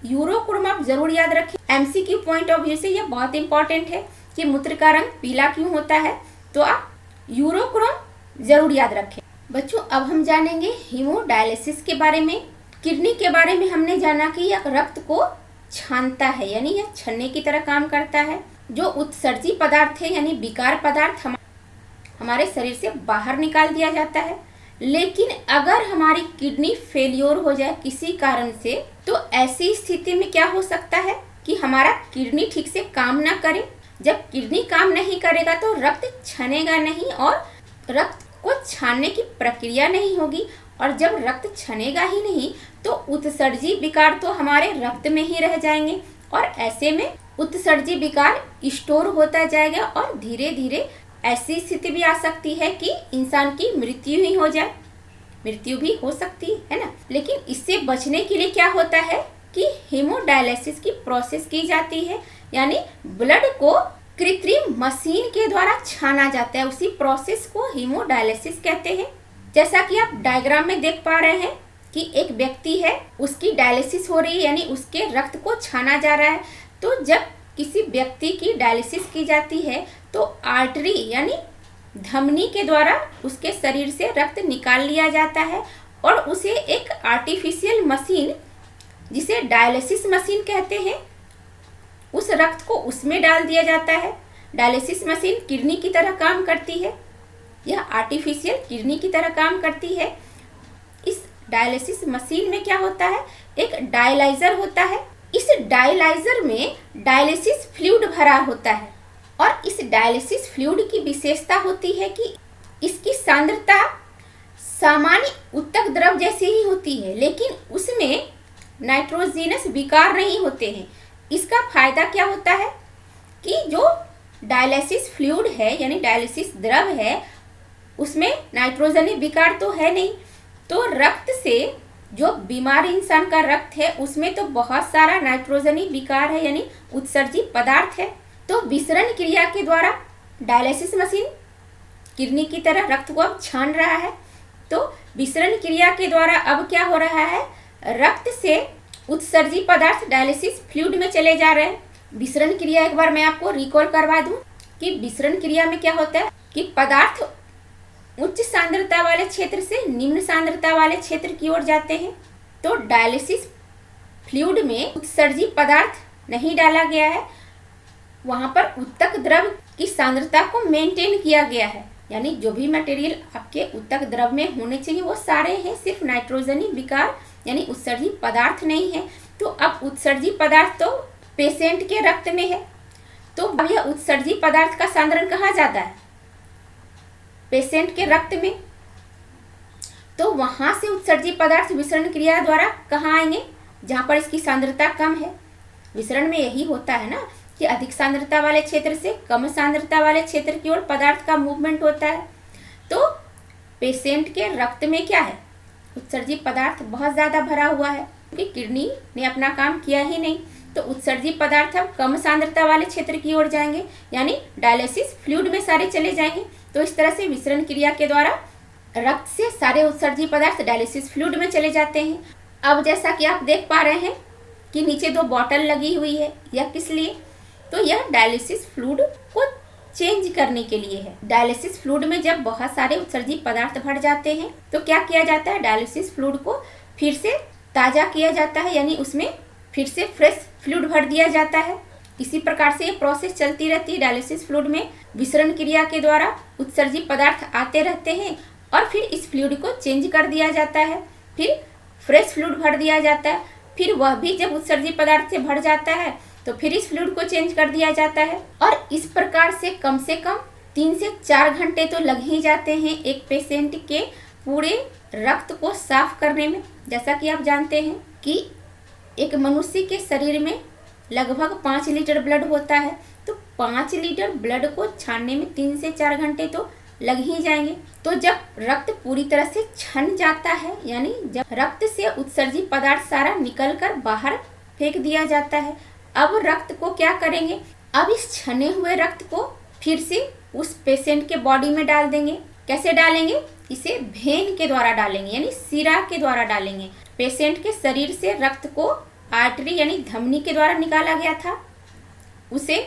यूरोक्रोम आप जरूर याद रखें, एमसीक्यू पॉइंट ऑफ व्यू से यह बहुत इंपॉर्टेंट है कि मूत्र का रंग पीला क्यों होता है। तो आप यूरोक्रोम जरूर याद रखें। बच्चों अब हम जानेंगे हीमोडायलिसिस के बारे में। किडनी के बारे में हमने जाना कि यह रक्त को छानता है, यानी यह छन्ने की तरह काम करता है। जो उत्सर्जित पदार्थ है यानी विकार पदार्थ हमारे शरीर से बाहर निकाल दिया जाता है। लेकिन अगर हमारी किडनी फेलियर हो जाए किसी कारण से तो ऐसी स्थिति में क्या हो सकता है कि हमारा किडनी ठीक से काम ना करे, जब किडनी काम नहीं करेगा तो रक्त छनेगा नहीं और रक्त को छानने की प्रक्रिया नहीं होगी, और जब रक्त छनेगा ही नहीं तो उत्सर्जी विकार तो हमारे रक्त में ही रह जाएंगे, और ऐसे में उत्सर्जी विकार स्टोर होता जाएगा और धीरे धीरे ऐसी स्थिति भी आ सकती है कि इंसान की मृत्यु ही हो जाए। मृत्यु भी हो सकती है ना। लेकिन इससे बचने के लिए क्या होता है कि हेमोडायलिसिस की प्रोसेस की जाती है, यानी ब्लड को कृत्रिम मशीन के द्वारा छाना जाता है। उसी प्रोसेस को हेमोडायलिसिस कहते हैं। जैसा कि आप डायग्राम में देख पा रहे हैं कि एक व्यक्ति है, उसकी डायलिसिस हो रही है, यानी उसके रक्त को छाना जा रहा है। तो जब किसी व्यक्ति की डायलिसिस की जाती है तो आर्टरी यानी धमनी के द्वारा उसके शरीर से रक्त निकाल लिया जाता है और उसे एक आर्टिफिशियल मशीन, जिसे डायलिसिस मशीन कहते हैं, उस रक्त को उसमें डाल दिया जाता है। डायलिसिस मशीन किडनी की तरह काम करती है, यह आर्टिफिशियल किडनी की तरह काम करती है। इस डायलिसिस मशीन में क्या होता है, एक डायलाइजर होता है। इस डायलाइजर में डायलिसिस फ्लूइड भरा होता है, और इस डायलिसिस फ्लूइड की विशेषता होती है कि इसकी सांद्रता सामान्य उत्तक द्रव जैसी ही होती है, लेकिन उसमें नाइट्रोजनस विकार नहीं होते हैं। इसका फायदा क्या होता है कि जो डायलिसिस फ्लूइड है यानी डायलिसिस द्रव है, उसमें नाइट्रोजनी विकार तो है नहीं, तो रक्त से जो बीमार इंसान का रक्त है उसमें तो बहुत सारा नाइट्रोजनी विकार है यानी उत्सर्जी पदार्थ है। तो विसरण क्रिया के द्वारा डायलिसिस मशीन किडनी की तरह रक्त को अब छान रहा है। तो विसरण क्रिया के द्वारा अब क्या हो रहा है, रक्त से उत्सर्जी पदार्थ डायलिसिस फ्लूइड में चले जा रहे हैं। विसरण क्रिया एक बार मैं आपको रिकॉल करवा दूं कि विसरण क्रिया में क्या होता है कि पदार्थ उच्च सांद्रता वाले क्षेत्र से निम्न सांद्रता वाले क्षेत्र की ओर जाते हैं। तो डायलिसिस फ्लूइड में उत्सर्जी पदार्थ नहीं डाला गया है, वहां पर उत्तक द्रव की सांद्रता को मेंटेन किया गया है, यानी जो भी मटेरियल आपके उत्तक द्रव में होने चाहिए वो सारे हैं, सिर्फ नाइट्रोजनी विकार यानी उत्सर्जी पदार्थ नहीं है। तो अब उत्सर्जी पदार्थ तो पेशेंट के रक्त में है, तो अब यह उत्सर्जी पदार्थ का सांद्रण कहाँ जाता है, पेशेंट के रक्त में। तो वहां से उत्सर्जी पदार्थ विसरण क्रिया द्वारा कहाँ आएंगे, जहां पर इसकी सांद्रता कम है। विसरण में यही होता है ना कि अधिक सांद्रता वाले क्षेत्र से कम सांद्रता वाले क्षेत्र की ओर पदार्थ का मूवमेंट होता है। तो पेशेंट के रक्त में क्या है, उत्सर्जी पदार्थ बहुत ज़्यादा भरा हुआ है, क्योंकि किडनी ने अपना काम किया ही नहीं। तो उत्सर्जी पदार्थ अब कम सांद्रता वाले क्षेत्र की ओर जाएंगे, यानी डायलिसिस फ्लूइड में सारे चले जाएंगे। तो इस तरह से विसरण क्रिया के द्वारा रक्त से सारे उत्सर्जी पदार्थ डायलिसिस फ्लूइड में चले जाते हैं। अब जैसा कि आप देख पा रहे हैं कि नीचे 2 बॉटल लगी हुई है, यह किस लिए, तो यह डायलिसिस फ्लूइड को चेंज करने के लिए है। डायलिसिस फ्लूइड में जब बहुत सारे उत्सर्जी पदार्थ भर जाते हैं तो क्या किया जाता है, डायलिसिस फ्लूइड को फिर से ताज़ा किया जाता है, यानी उसमें फिर से फ्रेश फ्लूइड भर दिया जाता है। इसी प्रकार से ये प्रोसेस चलती रहती है। डायलिसिस फ्लूइड में विसरण क्रिया के द्वारा उत्सर्जी पदार्थ आते रहते हैं और फिर इस फ्लूइड को चेंज कर दिया जाता है, फिर फ्रेश फ्लूइड भर दिया जाता है, फिर वह भी जब उत्सर्जी पदार्थ से भर जाता है तो फिर इस फ्लूइड को चेंज कर दिया जाता है। और इस प्रकार से कम 3 से 4 घंटे तो लग ही जाते हैं एक पेशेंट के पूरे रक्त को साफ करने में। जैसा कि आप जानते हैं कि एक मनुष्य के शरीर में लगभग 5 लीटर ब्लड होता है, तो 5 लीटर ब्लड को छानने में 3 से 4 घंटे तो लग ही जाएंगे। तो जब रक्त पूरी तरह से छन जाता है, यानी जब रक्त से उत्सर्जी पदार्थ सारा निकल कर बाहर फेंक दिया जाता है, अब रक्त को क्या करेंगे, अब इस छने हुए रक्त को फिर से उस पेशेंट के बॉडी में डाल देंगे। कैसे डालेंगे, इसे वेन के द्वारा डालेंगे, यानी सिरा के द्वारा डालेंगे। पेशेंट के शरीर से रक्त को आर्टरी यानी धमनी के द्वारा निकाला गया था, उसे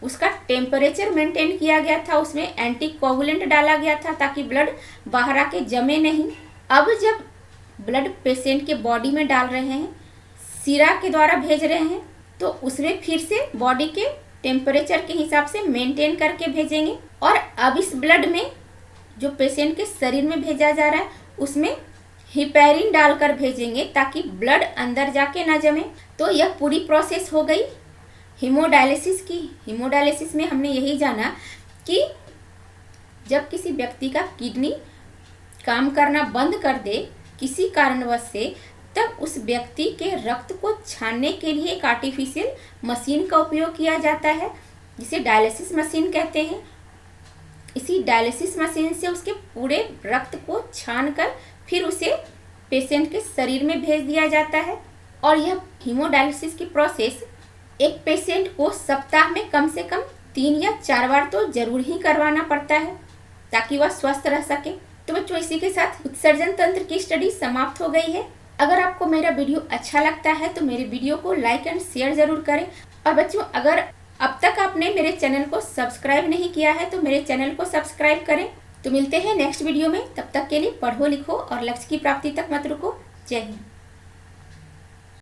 उसका टेम्परेचर मेंटेन किया गया था, उसमें एंटीकोगुलेंट डाला गया था ताकि ब्लड बाहर आके जमे नहीं। अब जब ब्लड पेशेंट के बॉडी में डाल रहे हैं, सिरा के द्वारा भेज रहे हैं, तो उसमें फिर से बॉडी के टेम्परेचर के हिसाब से मेंटेन करके भेजेंगे। और अब इस ब्लड में जो पेशेंट के शरीर में भेजा जा रहा है उसमें हिपैरिन डालकर भेजेंगे ताकि ब्लड अंदर जाके ना जमे। तो यह पूरी प्रोसेस हो गई हीमोडायलिसिस में हमने यही जाना कि जब किसी व्यक्ति का किडनी काम करना बंद कर दे किसी कारणवश से, तब उस व्यक्ति के रक्त को छानने के लिए एक आर्टिफिशियल मशीन का उपयोग किया जाता है, जिसे डायलिसिस मशीन कहते हैं। इसी डायलिसिस मशीन से उसके पूरे रक्त को छानकर फिर उसे पेशेंट के शरीर में भेज दिया जाता है। और यह हीमोडायलिसिस की प्रोसेस एक पेशेंट को सप्ताह में कम से कम 3 या 4 बार तो जरूर ही करवाना पड़ता है, ताकि वह स्वस्थ रह सके। तो बच्चों, इसी के साथ उत्सर्जन तंत्र की स्टडी समाप्त हो गई है। अगर आपको मेरा वीडियो अच्छा लगता है तो मेरे वीडियो को लाइक एंड शेयर जरूर करें। और बच्चों, अगर अब तक आपने मेरे चैनल को सब्सक्राइब नहीं किया है तो मेरे चैनल को सब्सक्राइब करें। तो मिलते हैं नेक्स्ट वीडियो में, तब तक के लिए पढ़ो लिखो और लक्ष्य की प्राप्ति तक मत रुको। जय हिंद।